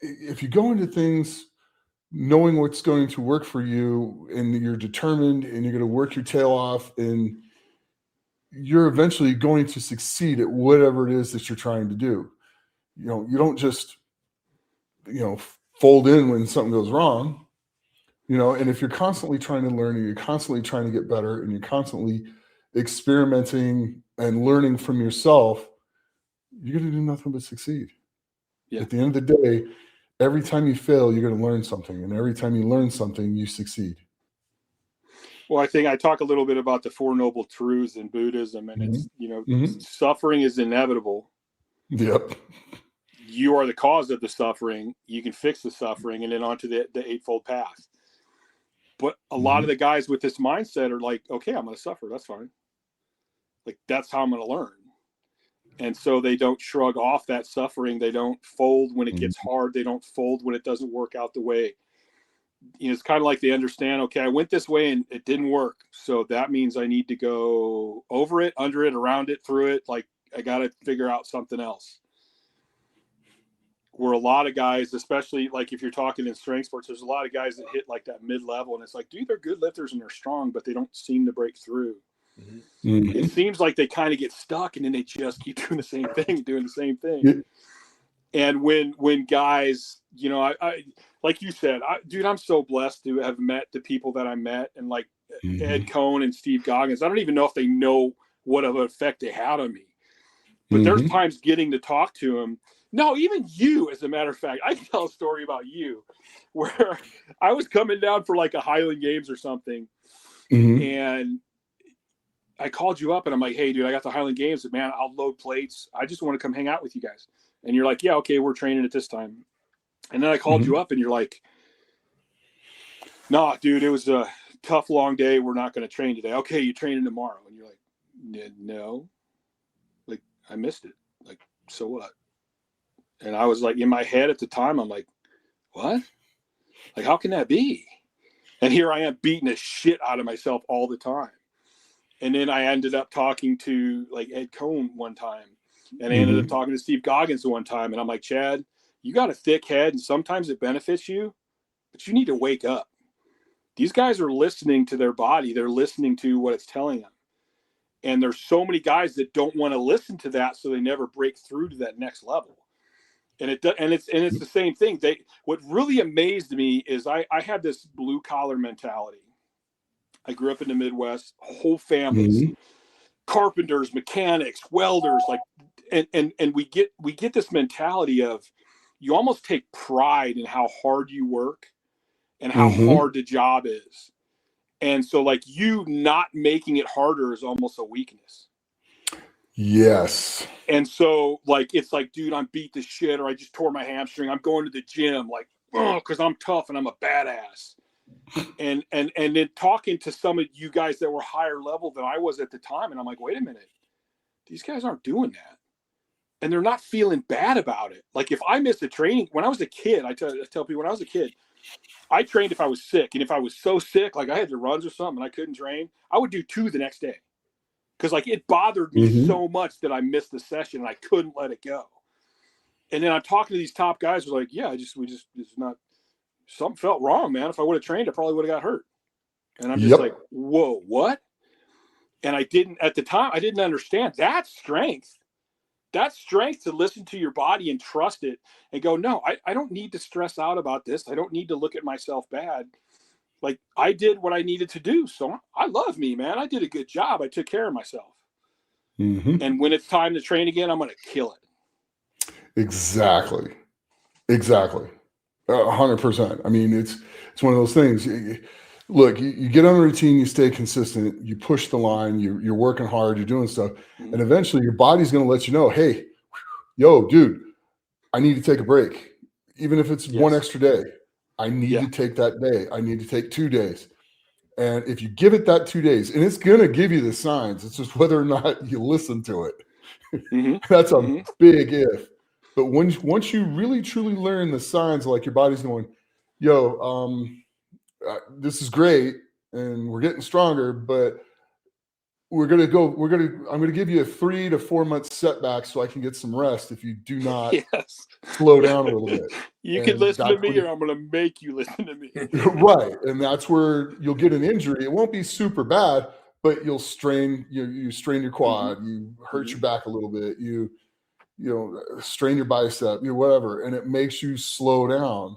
if you go into things knowing what's going to work for you, and you're determined, and you're going to work your tail off, and you're eventually going to succeed at whatever it is that you're trying to do. You don't just, fold in when something goes wrong, and if you're constantly trying to learn, and you're constantly trying to get better, and you're constantly experimenting and learning from yourself, you're going to do nothing but succeed. At the end of the day, every time you fail, you're going to learn something. And every time you learn something, you succeed. Well, I think I talk a little bit about the Four Noble Truths in Buddhism, and it's, suffering is inevitable. Yep. You are the cause of the suffering. You can fix the suffering, and then onto the Eightfold Path. But a lot of the guys with this mindset are like, okay, I'm going to suffer. That's fine. Like, that's how I'm going to learn. And so they don't shrug off that suffering. They don't fold when it gets hard. They don't fold when it doesn't work out the way. It's kind of like they understand, okay, I went this way and it didn't work. So that means I need to go over it, under it, around it, through it. Like, I got to figure out something else. Where a lot of guys, especially like if you're talking in strength sports, there's a lot of guys that hit like that mid-level, and it's like, dude, they're good lifters and they're strong, but they don't seem to break through. It seems like they kind of get stuck, and then they just keep doing the same thing. And when guys, I like you said, dude, I'm so blessed to have met the people that I met, and like Ed Cohn and Steve Goggins. I don't even know if they know what of an effect they had on me. But there's times getting to talk to him. No, even you, as a matter of fact, I can tell a story about you where I was coming down for like a Highland Games or something. And I called you up and I'm like, hey, dude, I got the Highland Games. Man, I'll load plates. I just want to come hang out with you guys. And you're like, yeah, okay, we're training at this time. And then I called you up and you're like, nah, dude, it was a tough, long day. We're not going to train today. Okay, you training tomorrow. And you're like, no, like I missed it. Like, so what? And I was like, in my head at the time, I'm like, what? Like, how can that be? And here I am beating the shit out of myself all the time. And then I ended up talking to like Ed Cohn one time, and I ended up talking to Steve Goggins one time. And I'm like, Chad, you got a thick head and sometimes it benefits you, but you need to wake up. These guys are listening to their body. They're listening to what it's telling them. And there's so many guys that don't want to listen to that. So they never break through to that next level. And it's the same thing. What really amazed me is I had this blue collar mentality. I grew up in the Midwest, whole families, carpenters, mechanics, welders, like, and we get this mentality of you almost take pride in how hard you work and how hard the job is. And so like you not making it harder is almost a weakness. Yes. And so like, it's like, dude, I'm beat to shit, or I just tore my hamstring. I'm going to the gym, like, oh, cause I'm tough and I'm a badass. And then talking to some of you guys that were higher level than I was at the time. And I'm like, wait a minute, these guys aren't doing that. And they're not feeling bad about it. Like if I missed a training, when I was a kid, I tell people when I was a kid, I trained if I was sick. And if I was so sick, like I had the runs or something and I couldn't train, I would do 2 the next day. Cause like it bothered me so much that I missed the session and I couldn't let it go. And then I'm talking to these top guys who are like, yeah, it's not, something felt wrong, man. If I would have trained, I probably would have got hurt. And I'm just like, whoa, what? And at the time, I didn't understand. That's strength. That's strength to listen to your body and trust it and go, no, I don't need to stress out about this. I don't need to look at myself bad. Like I did what I needed to do. So I love me, man. I did a good job. I took care of myself. And when it's time to train again, I'm going to kill it. Exactly. 100%. I mean, it's one of those things. Look, you get on a routine, you stay consistent, you push the line, you're working hard, you're doing stuff, and eventually your body's going to let you know, hey, yo, dude, I need to take a break. Even if it's one extra day, I need to take that day. I need to take 2 days. And if you give it that 2 days, and it's going to give you the signs, it's just whether or not you listen to it. That's a big if. But once you really truly learn the signs, like your body's going, yo, this is great and we're getting stronger, but I'm going to give you a 3 to 4 month setback so I can get some rest if you do not slow down a little bit. You can listen to me or I'm going to make you listen to me. Right. And that's where you'll get an injury. It won't be super bad, but you'll strain, you strain your quad, you hurt your back a little bit, you strain your bicep, whatever, and it makes you slow down.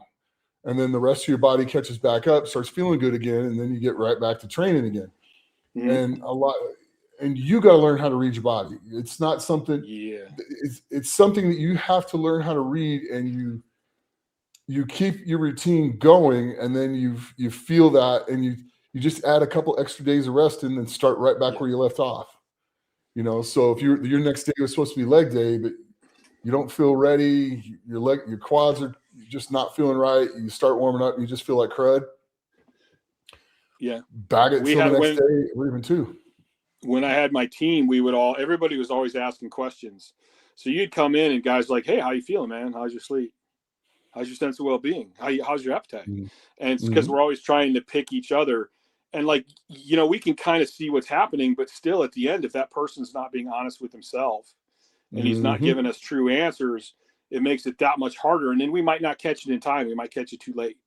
And then the rest of your body catches back up, starts feeling good again, and then you get right back to training again. And you got to learn how to read your body. It's not something. It's something that you have to learn how to read, and you keep your routine going, and then you feel that, and you just add a couple extra days of rest and then start right back where you left off. So if your next day was supposed to be leg day, but you don't feel ready, your quads are just not feeling right, you start warming up, and you just feel like crud. Bag it till the next day or even 2. When I had my team, everybody was always asking questions. So you'd come in and guys like, hey, how you feeling, man? How's your sleep? How's your sense of well-being? How's your appetite? And it's because we're always trying to pick each other. And like, we can kind of see what's happening, but still at the end, if that person's not being honest with himself and he's not giving us true answers, it makes it that much harder. And then we might not catch it in time. We might catch it too late.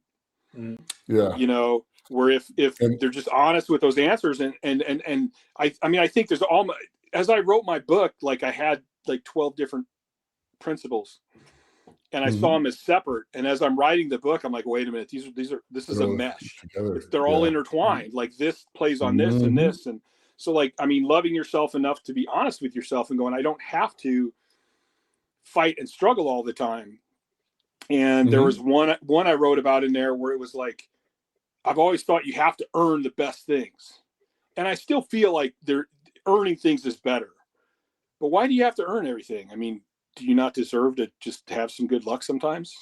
Where if they're just honest with those answers and I think there's as I wrote my book, like I had like 12 different principles and I saw them as separate. And as I'm writing the book, I'm like, wait a minute, this is a mesh. They're all intertwined. Like this plays on this and this. And So like, I mean, loving yourself enough to be honest with yourself and going, I don't have to fight and struggle all the time. And there was one I wrote about in there where it was like, I've always thought you have to earn the best things. And I still feel like earning things is better. But why do you have to earn everything? I mean, do you not deserve to just have some good luck sometimes?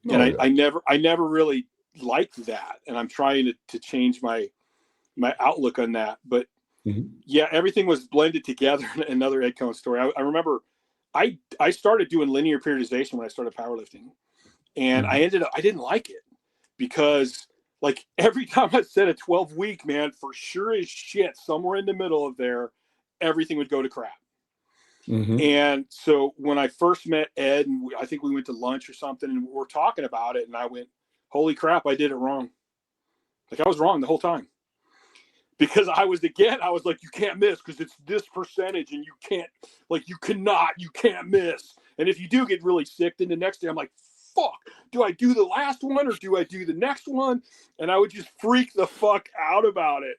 And I never really liked that. And I'm trying to change my outlook on that. But yeah, everything was blended together in another Ed Cohn story. I remember I started doing linear periodization when I started powerlifting. And I didn't like it because like every time I said a 12-week, man, for sure as shit, somewhere in the middle of there, everything would go to crap. And so when I first met Ed, and I think we went to lunch or something, and we're talking about it, and I went, holy crap, I did it wrong. Like I was wrong the whole time. Because I was like, you can't miss because it's this percentage and you can't miss. And if you do get really sick, then the next day I'm like, fuck, do I do the last one or do I do the next one? And I would just freak the fuck out about it.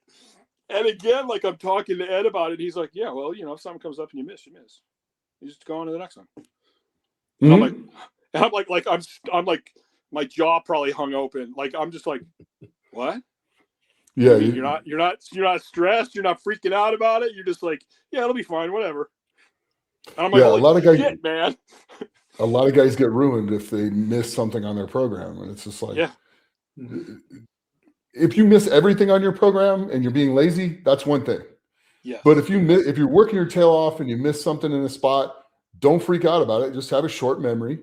And again, like I'm talking to Ed about it. He's like, yeah, well, you know, if something comes up and you miss, you miss. You just go on to the next one. And I'm like, my jaw probably hung open. Like, I'm just like, what? Yeah. You're not stressed. You're not freaking out about it. You're just like, yeah, it'll be fine. Whatever. And I'm like, a lot of guys, shit, man. A lot of guys get ruined if they miss something on their program. And it's just like, if you miss everything on your program and you're being lazy, that's one thing. Yeah. But if you're working your tail off and you miss something in a spot, don't freak out about it. Just have a short memory,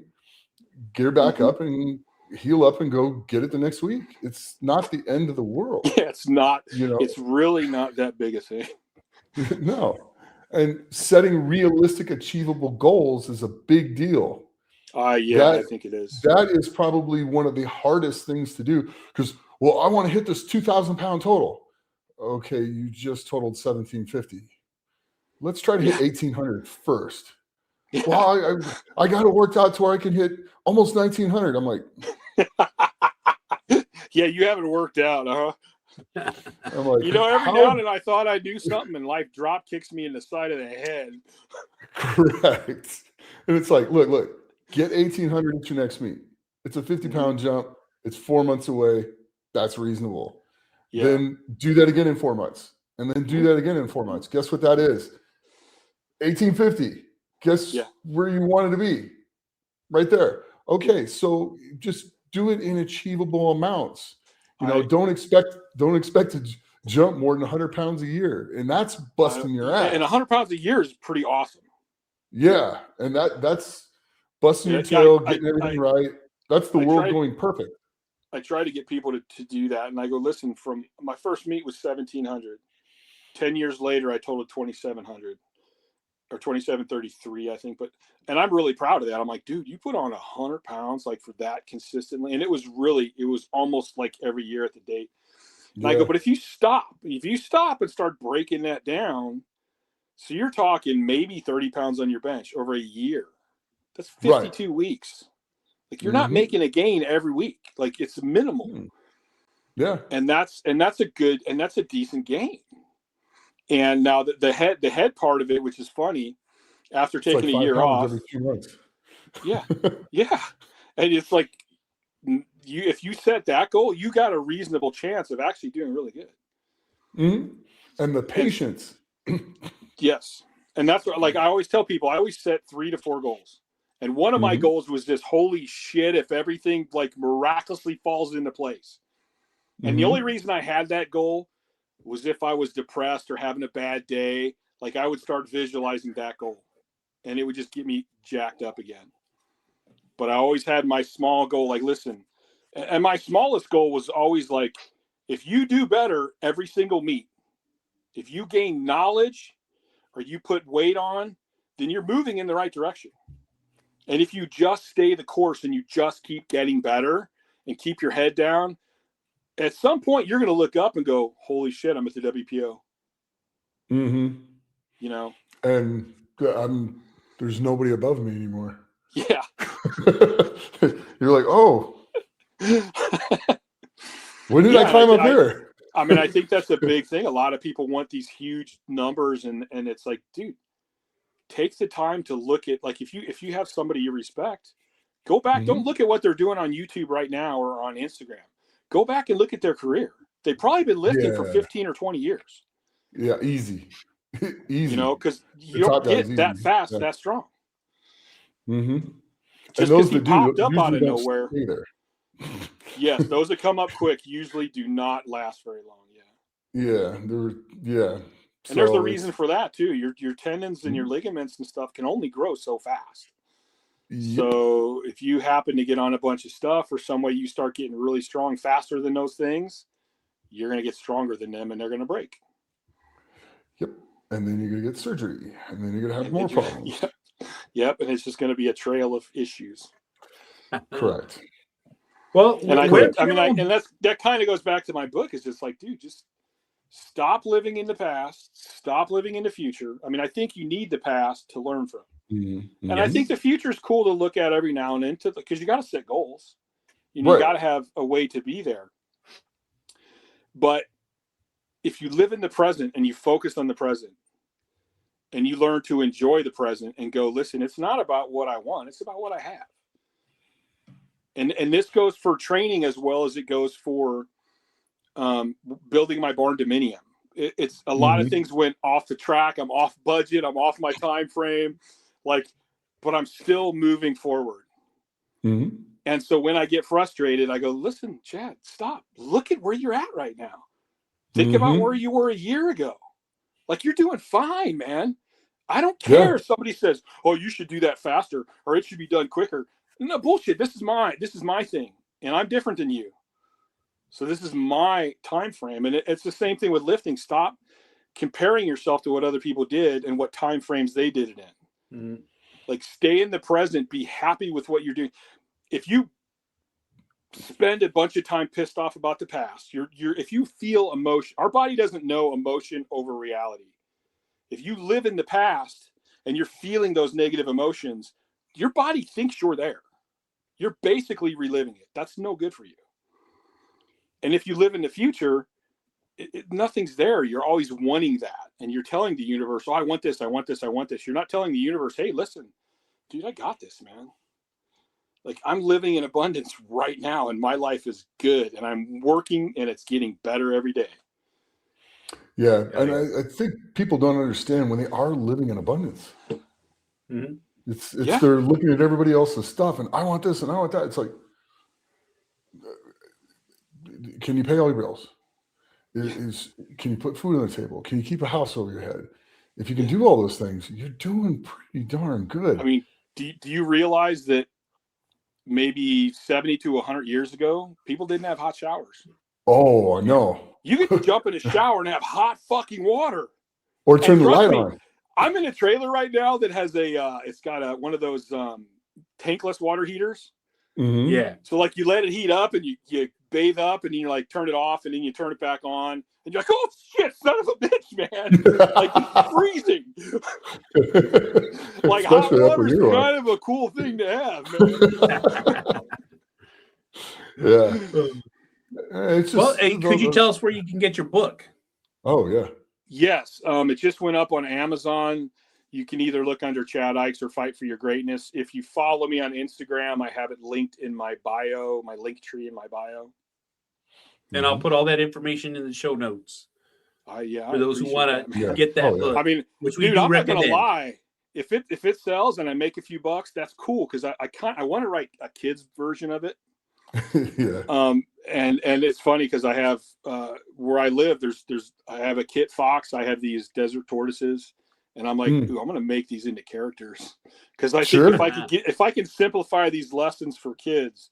gear back up and heal up and go get it the next week. It's not the end of the world. Yeah, it's not, it's really not that big a thing. No. And setting realistic, achievable goals is a big deal. I think it is. That is probably one of the hardest things to do because, well, I want to hit this 2,000 pound total. Okay, you just totaled 1,750. Let's try to hit 1,800 first. Yeah. Well, I got it worked out to where I can hit almost 1,900. I'm like, yeah, you haven't worked out, huh? I'm like, every now and then I thought I knew something, and life drop kicks me in the side of the head. Correct. And it's like, look, get 1,800 at your next meet. It's a 50-pound jump. It's 4 months away. That's reasonable. Yeah. Then do that again in 4 months, and then do that again in 4 months. Guess what that is? 1,850. Guess where you wanted to be? Right there. Okay, so just do it in achievable amounts. Don't expect to jump more than 100 pounds a year, and that's busting your ass. And 100 pounds a year is pretty awesome. Yeah, and that's busting your tail, getting everything right. That's the world going perfect. I try to get people to do that, and I go, listen, from my first meet was 1,700. 10 years later, I totaled 2,700 or 2,733, I think. And I'm really proud of that. I'm like, dude, you put on 100 pounds like for that consistently, and it was almost like every year at the date. And I go, but if you stop and start breaking that down, so you're talking maybe 30 pounds on your bench over a year. That's 52 weeks. Like you're not making a gain every week. Like it's minimal. Yeah. And that's a decent gain. And now the head part of it, which is funny, after taking a year off. Every 2 months. Yeah. Yeah. And it's like if you set that goal, you got a reasonable chance of actually doing really good. Mm-hmm. And the patience. Yes. And that's what, like I always tell people, I always set 3 to 4 goals. And one of my goals was this, holy shit, if everything like miraculously falls into place. And the only reason I had that goal was if I was depressed or having a bad day, like I would start visualizing that goal and it would just get me jacked up again. But I always had my small goal, like, listen, and my smallest goal was always like, if you do better every single meet, if you gain knowledge or you put weight on, then you're moving in the right direction. And if you just stay the course and you just keep getting better and keep your head down, at some point you're going to look up and go, holy shit, I'm at the WPO. And there's nobody above me anymore. Yeah. You're like, oh, when did I climb up here? I mean, I think that's a big thing. A lot of people want these huge numbers, and it's like, dude, take the time to look at, like, if you have somebody you respect, go back. Don't look at what they're doing on YouTube right now or on Instagram. Go back and look at their career. They've probably been lifting for 15 or 20 years. Yeah, easy. Easy. You know, because you don't get that fast, that strong. Mm-hmm. Just because he popped up out of nowhere. Either. Yes, those that come up quick usually do not last very long. Yeah. And there's a reason for that too. Your tendons and your ligaments and stuff can only grow so fast. Yep. So if you happen to get on a bunch of stuff, or some way you start getting really strong faster than those things, you're going to get stronger than them, and they're going to break. Yep. And then you're going to get surgery, and then you're going to have more problems. Yep. And it's just going to be a trail of issues. Correct. Well, and that kind of goes back to my book. It's just like, dude, just stop living in the past, stop living in the future. I mean, I think you need the past to learn from. Mm-hmm. And I think the future is cool to look at every now and then, because you got to set goals. You got to have a way to be there. But if you live in the present and you focus on the present, and you learn to enjoy the present and go, listen, it's not about what I want, it's about what I have. And this goes for training as well as it goes for building my barn dominium. It's a lot of things went off the track. I'm off budget. I'm off my time frame. But I'm still moving forward. Mm-hmm. And so when I get frustrated, I go, listen, Chad, stop. Look at where you're at right now. Think about where you were a year ago. Like, you're doing fine, man. I don't care if somebody says, oh, you should do that faster, or it should be done quicker. No, bullshit. This is my thing, and I'm different than you. So this is my time frame. And it's the same thing with lifting. Stop comparing yourself to what other people did and what time frames they did it in. Mm-hmm. Like, stay in the present, be happy with what you're doing. If you spend a bunch of time pissed off about the past, if you feel emotion, our body doesn't know emotion over reality. If you live in the past and you're feeling those negative emotions, your body thinks you're there. You're basically reliving it. That's no good for you. And if you live in the future, nothing's there. You're always wanting that. And you're telling the universe, oh, I want this, I want this, I want this. You're not telling the universe, hey, listen, dude, I got this, man. Like, I'm living in abundance right now, and my life is good, and I'm working, and it's getting better every day. Yeah. And I think people don't understand when they are living in abundance. Mm-hmm. It's they're looking at everybody else's stuff, and I want this and I want that. It's like, can you pay all your bills? Can you put food on the table? Can you keep a house over your head? If you can do all those things, you're doing pretty darn good. I mean, do you realize that maybe 70 to 100 years ago, people didn't have hot showers? Oh, I know. You can jump in a shower and have hot fucking water. Or turn the light on. I'm in a trailer right now that has it's got one of those tankless water heaters. Mm-hmm. Yeah. So, like, you let it heat up and you bathe up, and you like turn it off, and then you turn it back on, and you're like, oh shit, son of a bitch, man. Like, it's freezing. Like, hot water is kind of a cool thing to have, man. Yeah. It's just, could you tell us where you can get your book? Oh, yeah. Yes. It just went up on Amazon. You can either look under Chad Aichs or Fight for Your Greatness. If you follow me on Instagram, I have it linked in my bio, my link tree in my bio. And I'll put all that information in the show notes. For those who want to get that book. I mean, dude, I'm not going to lie. If it sells and I make a few bucks, that's cool, because I want to write a kid's version of it. Yeah. And it's funny because I have where I live, I have a kit fox, I have these desert tortoises. And I'm like, ooh, I'm going to make these into characters, because I think if I can simplify these lessons for kids,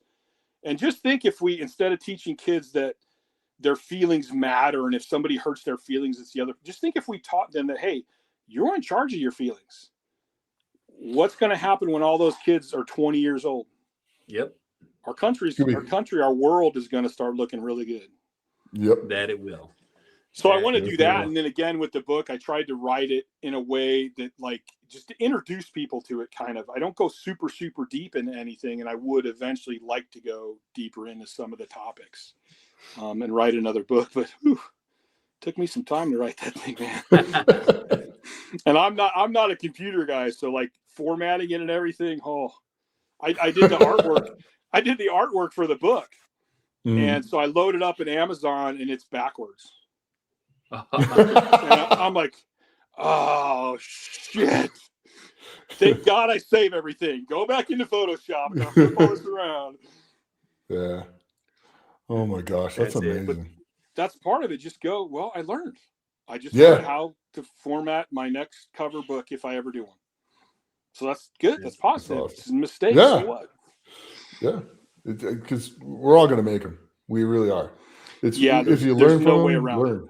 and just think, if we, instead of teaching kids that their feelings matter, and if somebody hurts their feelings, it's the other. Just think if we taught them that, hey, you're in charge of your feelings. What's going to happen when all those kids are 20 years old? Yep. Our world is going to start looking really good. Yep. That it will. So I want to do that. And then again, with the book, I tried to write it in a way that, like, just to introduce people to it, kind of. I don't go super, super deep into anything, and I would eventually like to go deeper into some of the topics and write another book. But Took me some time to write that thing, man. And I'm not a computer guy, so like formatting it and everything. Oh, I did the artwork. I did the artwork for the book, and so I loaded up in Amazon, and it's backwards. And I'm like, oh shit! Thank God I save everything. Go back into Photoshop and I'll flip all this around. Yeah. Oh my gosh, that's amazing. But that's part of it. Just go. Well, I learned. I just learned how to format my next cover book if I ever do one. So that's good. That's positive. That's awesome. It's a mistake. Yeah. So what? Yeah. Because we're all going to make them. We really are. It's if you there's learn no from way them, around it.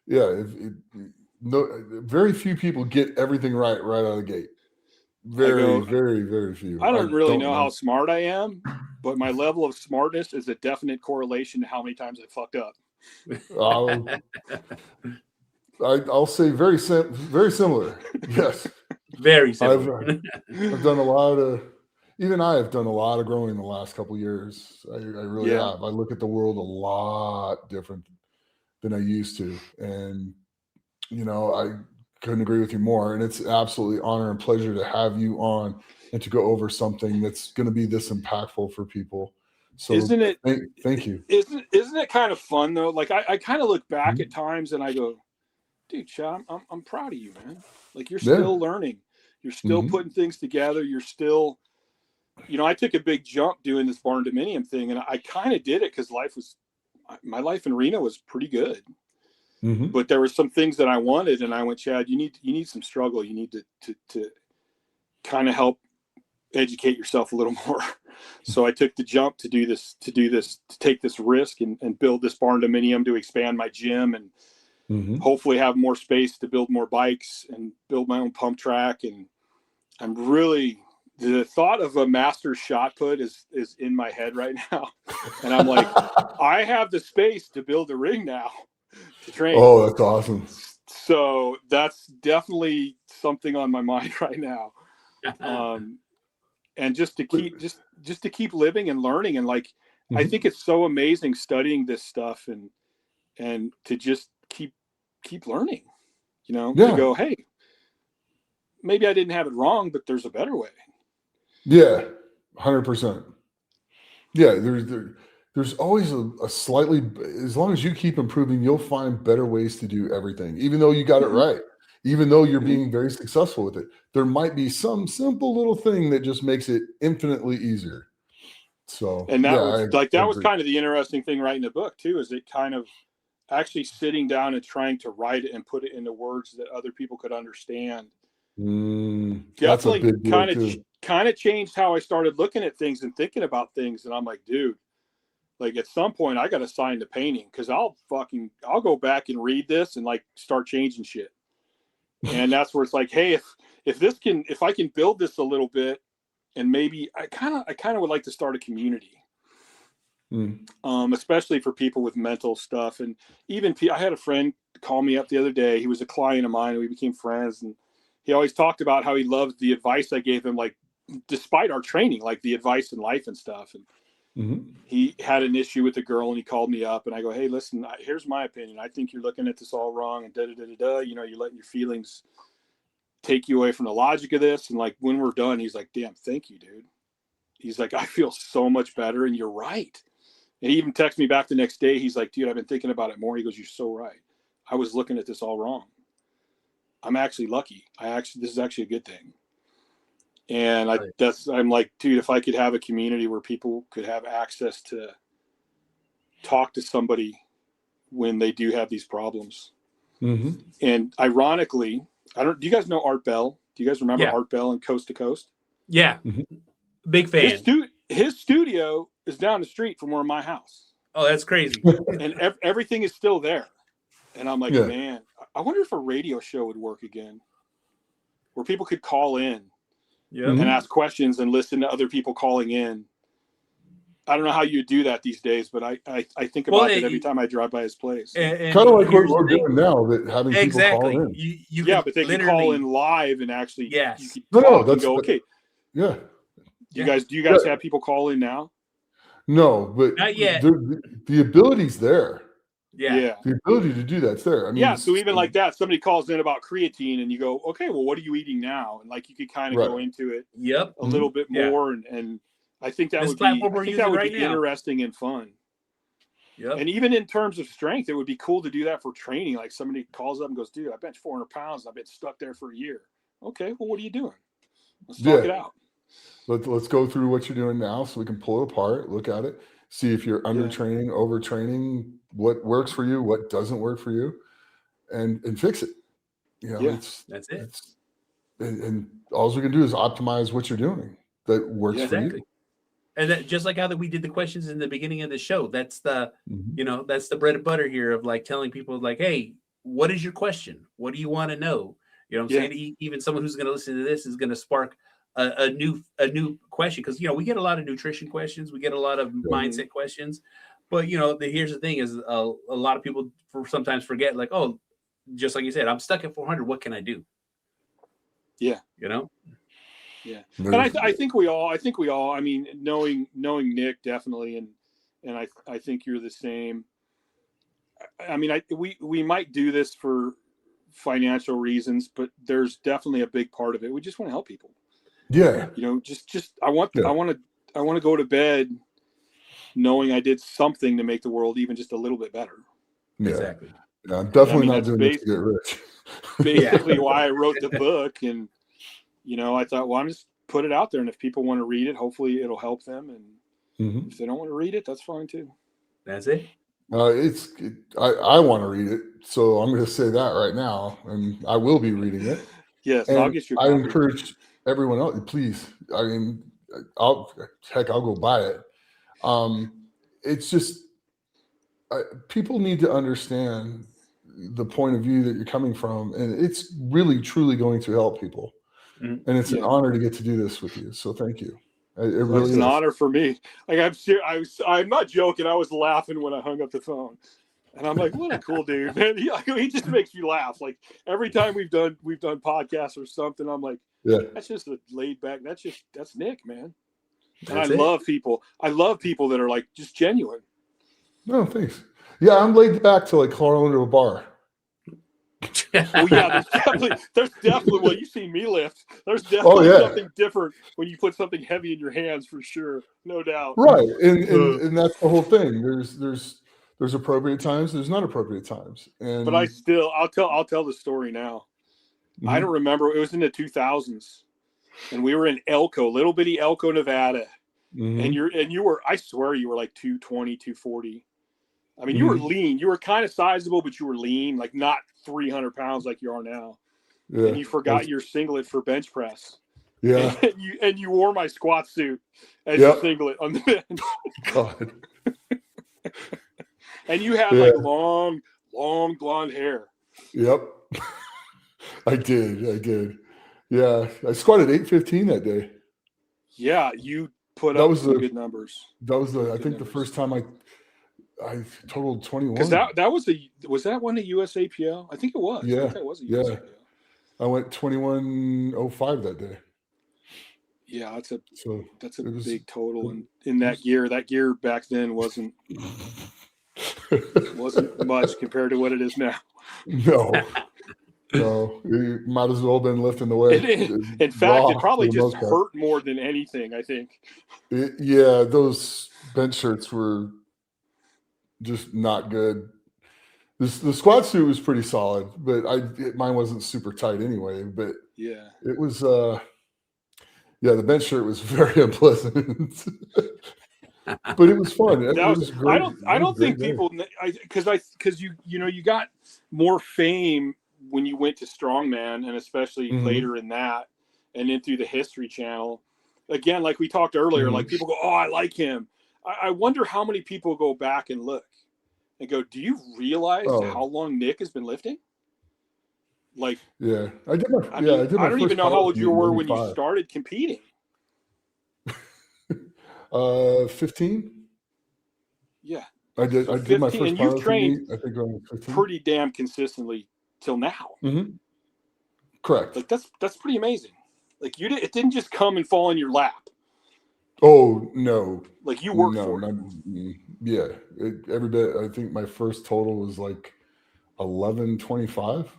Yeah. Very few people get everything right out of the gate. Very, very few. I don't really know how smart I am, but my level of smartness is a definite correlation to how many times I fucked up. I'll say very similar. Yes. Very similar. I've done a lot of, even I have done a lot of growing in the last couple of years. I really have. I look at the world a lot different than I used to. And, I couldn't agree with you more. And it's absolutely honor and pleasure to have you on and to go over something that's going to be this impactful for people. So isn't it? Thank you. Isn't it kind of fun though? Like I kind of look back at times and I go, dude, Chad, I'm proud of you, man. Like you're still learning. You're still putting things together. You're still, I took a big jump doing this barn dominium thing, and I kind of did it because my life in Reno was pretty good. But there were some things that I wanted, and I went, Chad, you need some struggle. You need to kind of help educate yourself a little more. So I took the jump to take this risk and build this barn dominium to expand my gym and hopefully have more space to build more bikes and build my own pump track. And I'm really, the thought of a master shot put is in my head right now. And I'm like, I have the space to build a ring now to train. Oh, that's awesome. So that's definitely something on my mind right now. And just to keep living and learning. And like, I think it's so amazing studying this stuff and to just keep learning, to go, hey, maybe I didn't have it wrong, but there's a better way. Yeah. 100%. Yeah. There's always a slightly, as long as you keep improving, you'll find better ways to do everything, even though you got it right. Even though you're being very successful with it, there might be some simple little thing that just makes it infinitely easier. So, and that was kind of the interesting thing writing the book too, is it kind of actually sitting down and trying to write it and put it into words that other people could understand. Definitely kind of changed how I started looking at things and thinking about things. And I'm like, dude, like at some point I got to sign the painting, because I'll go back and read this and like start changing shit. And that's where it's like, hey, if I can build this a little bit, and maybe I kind of would like to start a community, especially for people with mental stuff. And even I had a friend call me up the other day. He was a client of mine, and we became friends. And he always talked about how he loved the advice I gave him, like despite our training, like the advice in life and stuff. And he had an issue with a girl, and he called me up, and I go, hey, listen, here's my opinion. I think you're looking at this all wrong, and you're letting your feelings take you away from the logic of this. And like, when we're done, he's like, damn, thank you, dude. He's like, I feel so much better, and you're right. And he even texted me back the next day. He's like, dude, I've been thinking about it more. He goes, you're so right. I was looking at this all wrong. I'm actually lucky. This is actually a good thing. And I'm like, dude, if I could have a community where people could have access to talk to somebody when they do have these problems. And ironically, do you guys know Art Bell? Do you guys remember Art Bell and Coast to Coast? Yeah. Big fan. His studio is down the street from where my house. Oh, that's crazy. And everything is still there. And I'm like, man, I wonder if a radio show would work again, where people could call in and ask questions and listen to other people calling in. I don't know how you do that these days, but I think about it every time I drive by his place. Kind of like what we're doing now, that having people call in. But they can call in live and actually that's go, okay. Yeah. Do you guys have people call in now? No, but not yet. The ability's there. Yeah. The ability to do that's there. I mean, so even like that, somebody calls in about creatine and you go, okay, well, what are you eating now? And like, you could kind of go into it a little bit more. And I think that would be, interesting and fun. Yep. And even in terms of strength, it would be cool to do that for training. Like somebody calls up and goes, dude, I bench 400 pounds. I've been stuck there for a year. Okay, well, what are you doing? Let's talk it out. Let's go through what you're doing now so we can pull it apart, look at it, see if you're undertraining, overtraining, what works for you, what doesn't work for you, and fix it. That's it. And all we can do is optimize what you're doing that works for you. And that, just like how that we did the questions in the beginning of the show, that's the that's the bread and butter here of like telling people like, hey, what is your question? What do you want to know? You know what I'm saying? Even someone who's going to listen to this is going to spark a new question, because we get a lot of nutrition questions, we get a lot of mindset questions, but here's the thing is a lot of people sometimes forget, like, oh, just like you said, I'm stuck at 400. What can I do? Yeah. Yeah. And I think we all, I mean, knowing Nick definitely. And I think you're the same. I mean, we might do this for financial reasons, but there's definitely a big part of it. We just want to help people. Yeah. Just I want to go to bed knowing I did something to make the world even just a little bit better. Yeah. Exactly. Yeah, I'm definitely not doing this to get rich. Basically why I wrote the book. And, I thought, well, I'm just put it out there. And if people want to read it, hopefully it'll help them. And if they don't want to read it, that's fine too. That's it. I want to read it. So I'm going to say that right now. And I will be reading it. Yes. And I'll get you a I copy. encourage everyone else, please. I mean, I'll go buy it. It's just, people need to understand the point of view that you're coming from, and it's really truly going to help people. And it's an honor to get to do this with you. So thank you. It really is an honor for me. Like I'm not joking. I was laughing when I hung up the phone, and I'm like, what a cool dude, man. He just makes me laugh. Like every time we've done podcasts or something, I'm like, that's just a laid back. That's Nick, man. And I love people that are like just genuine. No, thanks. Yeah, I'm laid back till I crawl under a bar. Well, yeah, there's definitely. Well, you see me lift. There's definitely something different when you put something heavy in your hands, for sure, no doubt. Right, and that's the whole thing. There's appropriate times. There's not appropriate times. But I'll tell the story now. I don't remember. It was in the 2000s, and we were in Elko, little bitty Elko, Nevada, and you were. I swear you were like 220, 240. I mean, you were lean. You were kind of sizable, but you were lean, like not 300 pounds like you are now. Yeah. And you forgot your singlet for bench press. Yeah. And you wore my squat suit as your singlet on the bench. God. And you had like long blonde hair. Yep. I did. Yeah. I squatted 815 that day. Yeah. You put up some good numbers. That was I think the first time I totaled 21. Because was that one at USAPL? I think it was. Yeah. I think that was a USAPL. I went 21:05 that day. Yeah, that's a big total. And in that gear back then wasn't much compared to what it is now. No, you might as well have been lifting the weight. In fact, it probably just hurt more than anything, I think. Those bench shirts were just not good. The squat suit was pretty solid, but mine wasn't super tight anyway. But it was the bench shirt was very unpleasant. But it was fun. It was great. I don't think people, because you got more fame when you went to Strongman, and especially later in that, and then through the History Channel. Again, like we talked earlier, like people go, "Oh, I like him." I wonder how many people go back and look and go, "Do you realize how long Nick has been lifting?" Like, I did my. I don't even know how old you were when you started competing. 15. Yeah, I did. I did my first. And you've trained, I think, around 15. Pretty damn consistently till now. Correct. Like that's pretty amazing. Like it didn't just come and fall in your lap. Oh no! Like you worked for it. Yeah, every bit. I think my first total was like 1125.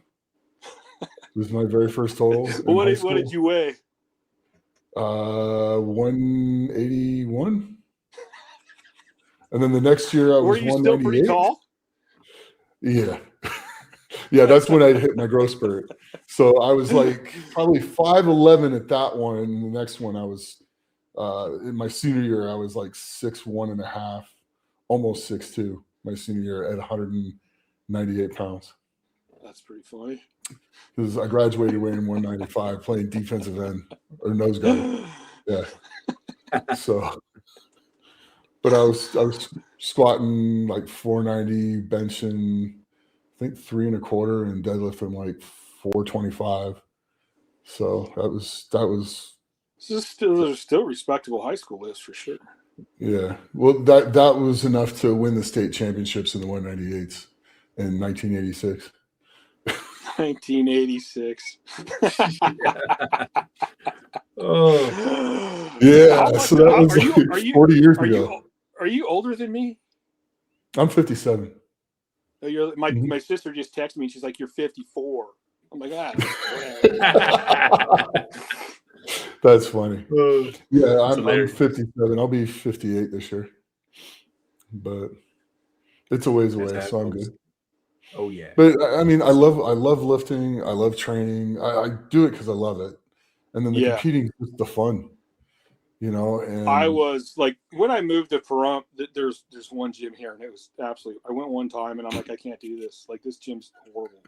It was my very first total in high school. What did you weigh? 181. And then the next year I was 198. Were you still pretty tall? Yeah. Yeah, that's when I hit my growth spurt. So I was like probably 5'11" at that one. And the next one I was in my senior year, I was like 6'1.5", almost 6'2", my senior year at 198 pounds. That's pretty funny. Because I graduated weighing 195, playing defensive end or nose guard. Yeah. So, but I was squatting like 490, benching I think 3 1/4, and deadlifting like 425. So that was. Those are still respectable high school lists for sure. Yeah. Well, that was enough to win the state championships in the 198s in 1986. 1986. Oh. Yeah. So that was like 40 years ago. Are you older than me? I'm 57. My sister just texted me. She's like, "You're 54." I'm like, That's funny. Yeah, I'm 57. I'll be 58 this year, but it's a ways away, so I'm good. Oh yeah. But I mean, I love lifting. I love training. I do it because I love it, and then the competing is just the fun, And I was like, when I moved to Pahrump, there's one gym here, and it was absolutely. I went one time, and I'm like, I can't do this. Like, this gym's horrible.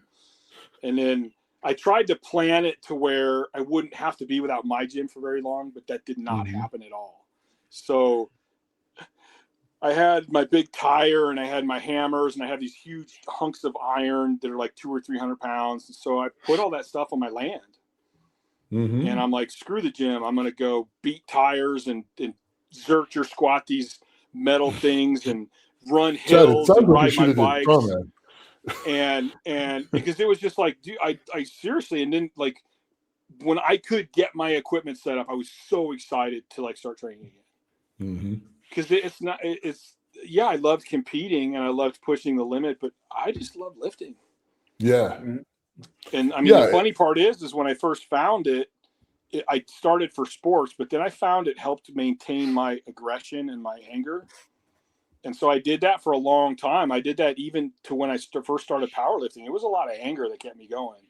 And then I tried to plan it to where I wouldn't have to be without my gym for very long, but that did not happen at all. So I had my big tire, and I had my hammers, and I had these huge hunks of iron that are like 200 or 300 pounds. And so I put all that stuff on my land. And I'm like, screw the gym. I'm going to go beat tires and zercher squat these metal things and run hills and ride my bikes. And because it was just like, dude, I seriously, and then like when I could get my equipment set up, I was so excited to like start training again. Because I loved competing and I loved pushing the limit, but I just love lifting. Yeah. And I mean, the funny part is when I first found it, I started for sports, but then I found it helped maintain my aggression and my anger. And so I did that for a long time. I did that even to when I first started powerlifting. It was a lot of anger that kept me going.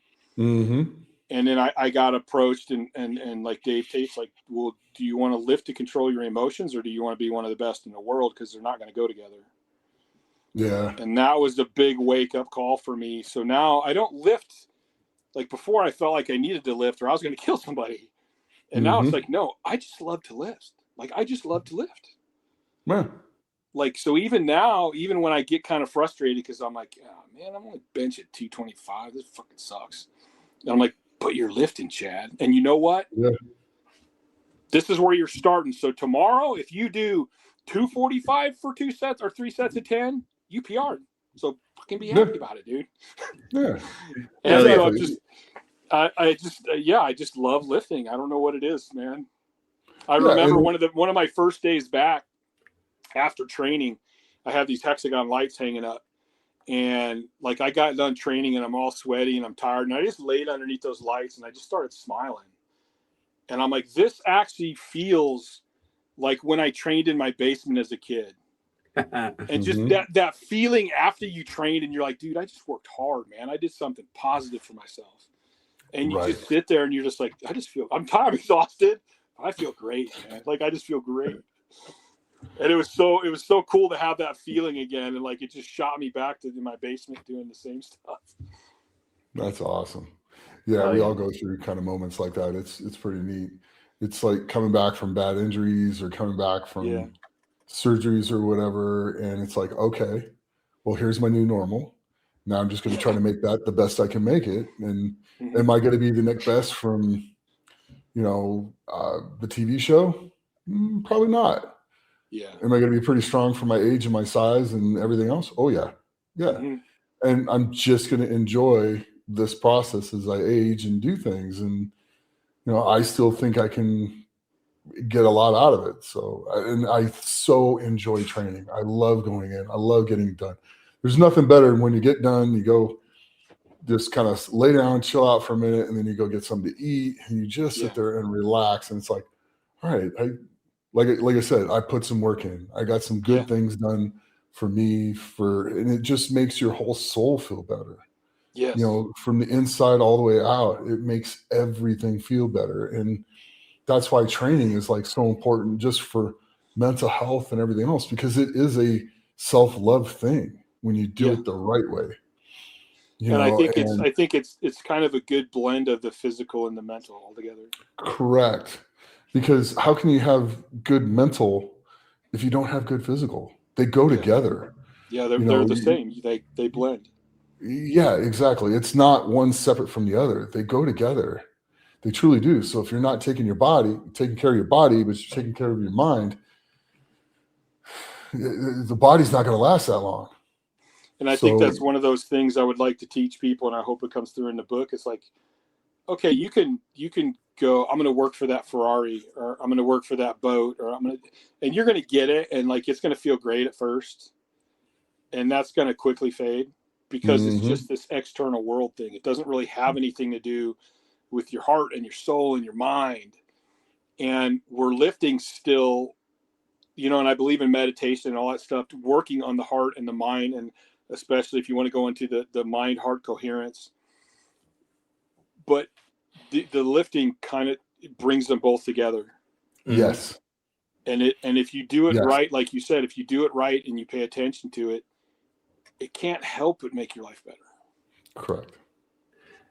And then I got approached and like Dave Tate's like, well, do you want to lift to control your emotions, or do you want to be one of the best in the world? Because they're not going to go together. Yeah. And that was the big wake up call for me. So now I don't lift. Like before, I felt like I needed to lift or I was going to kill somebody. And now it's like, no, I just love to lift. Like, I just love to lift. Yeah. Like, so even now, even when I get kind of frustrated because I'm like, oh, man, I'm only bench at 225. This fucking sucks. And I'm like, but you're lifting, Chad. And you know what? Yeah. This is where you're starting. So tomorrow, if you do 245 for 2 sets or 3 sets of 10, you PR'd. So fucking be happy about it, dude. Yeah. And so I just love lifting. I don't know what it is, man. I remember one of my first days back after training, I have these hexagon lights hanging up, and like I got done training and I'm all sweaty and I'm tired, and I just laid underneath those lights and I just started smiling. And I'm like, this actually feels like when I trained in my basement as a kid. And just that feeling after you trained and you're like, dude, I just worked hard, man. I did something positive for myself. And you just sit there and you're just like, I'm tired, I'm exhausted. I feel great, man. Like, I just feel great. And it was so cool to have that feeling again. And like, it just shot me back to my basement doing the same stuff. That's awesome. Yeah. We all go through kind of moments like that. It's pretty neat. It's like coming back from bad injuries or coming back from surgeries or whatever. And it's like, okay, well, here's my new normal. Now I'm just going to try to make that the best I can make it. And am I going to be the next best from, the TV show? Probably not. Yeah. Am I going to be pretty strong for my age and my size and everything else? Oh yeah. Yeah. And I'm just going to enjoy this process as I age and do things. And, I still think I can get a lot out of it. So, and I so enjoy training. I love going in. I love getting done. There's nothing better than when you get done, you go just kind of lay down, chill out for a minute, and then you go get something to eat, and you just sit there and relax. And it's like, all right, like I said, I put some work in. I got some good things done for me, and it just makes your whole soul feel better. Yes. You know, from the inside all the way out, it makes everything feel better. And that's why training is like so important just for mental health and everything else, because it is a self-love thing when you do it the right way. I think it's kind of a good blend of the physical and the mental all together. Correct. Because how can you have good mental if you don't have good physical? They go together. Yeah, they're the same. They blend. Yeah, exactly. It's not one separate from the other. They go together. They truly do. So if you're not taking care of your body, but you're taking care of your mind, the body's not going to last that long. And I think that's one of those things I would like to teach people, and I hope it comes through in the book. It's like, okay, you can go, I'm going to work for that Ferrari, or I'm going to work for that boat, and you're going to get it, and like it's going to feel great at first, and that's going to quickly fade because it's just this external world thing. It doesn't really have anything to do with your heart and your soul and your mind. And we're lifting still, and I believe in meditation and all that stuff, working on the heart and the mind, and especially if you want to go into the mind-heart coherence. But the lifting kind of brings them both together. Yes. And if you do it right, like you said, if you do it right and you pay attention to it, it can't help but make your life better. Correct.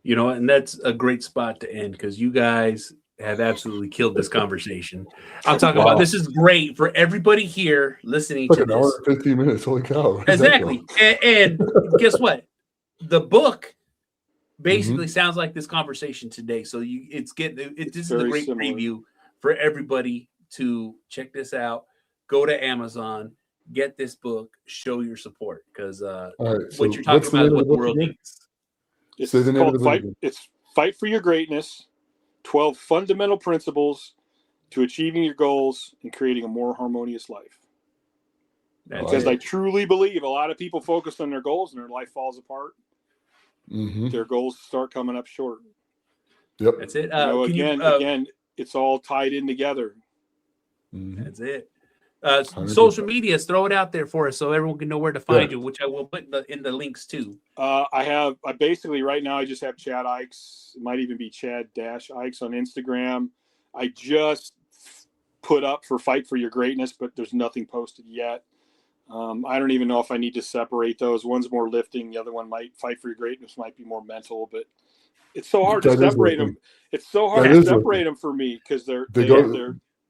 And that's a great spot to end, because you guys have absolutely killed this conversation. I'll talk about this is great for everybody here listening to an this. hour and 15 minutes. Holy cow. Exactly. And guess what? The book basically sounds like this conversation today. So this is a great preview for everybody to check this out. Go to Amazon, get this book, show your support, because what you're talking about is what the world needs. It's called Fight for Your Greatness, 12 Fundamental Principles to Achieving Your Goals and Creating a More Harmonious Life. Because I truly believe a lot of people focus on their goals and their life falls apart. Their goals start coming up short. Yep. That's it. Again, it's all tied in together. That's it. Social medias, throw it out there for us so everyone can know where to find you, which I will put in the links too. I basically right now I just have Chad Aichs. It might even be Chad Aichs on Instagram. I just put up for Fight for Your Greatness, but there's nothing posted yet. I don't even know if I need to separate those. One's more lifting, the other one Fight for Your Greatness might be more mental, but it's so hard to separate them. It's so hard to separate them for me because they're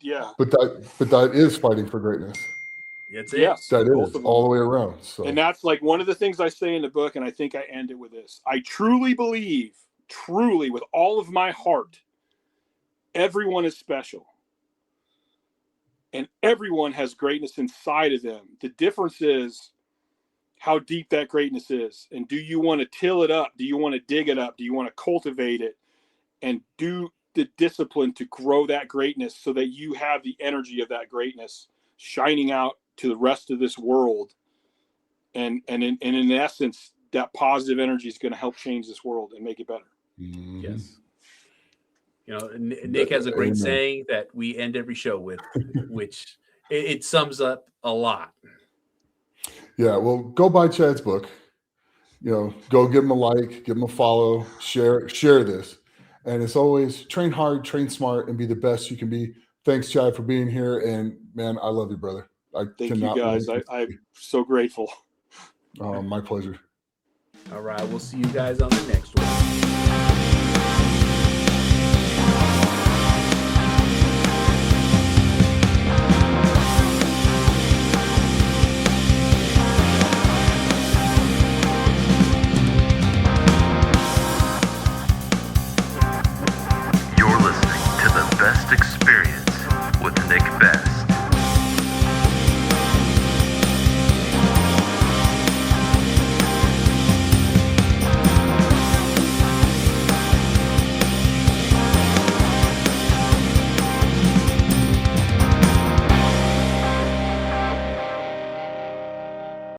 yeah. But that is fighting for greatness. That's it. Yes, that is all the way around. So. And that's like one of the things I say in the book, and I think I end it with this. I truly believe, with all of my heart, everyone is special. And everyone has greatness inside of them. The difference is how deep that greatness is. And do you want to till it up? Do you want to dig it up? Do you want to cultivate it? And do the discipline to grow that greatness so that you have the energy of that greatness shining out to the rest of this world. And in essence, that positive energy is going to help change this world and make it better. Yes. Nick has a great saying that we end every show with, which it sums up a lot. Yeah. Well, go buy Chad's book, go give him a like, give him a follow, share this. And as always, train hard, train smart, and be the best you can be. Thanks, Chad, for being here. And man, I love you, brother. Thank you, guys. I'm so grateful. My pleasure. All right. We'll see you guys on the next one. You're listening to The Best Experience with Nick Best.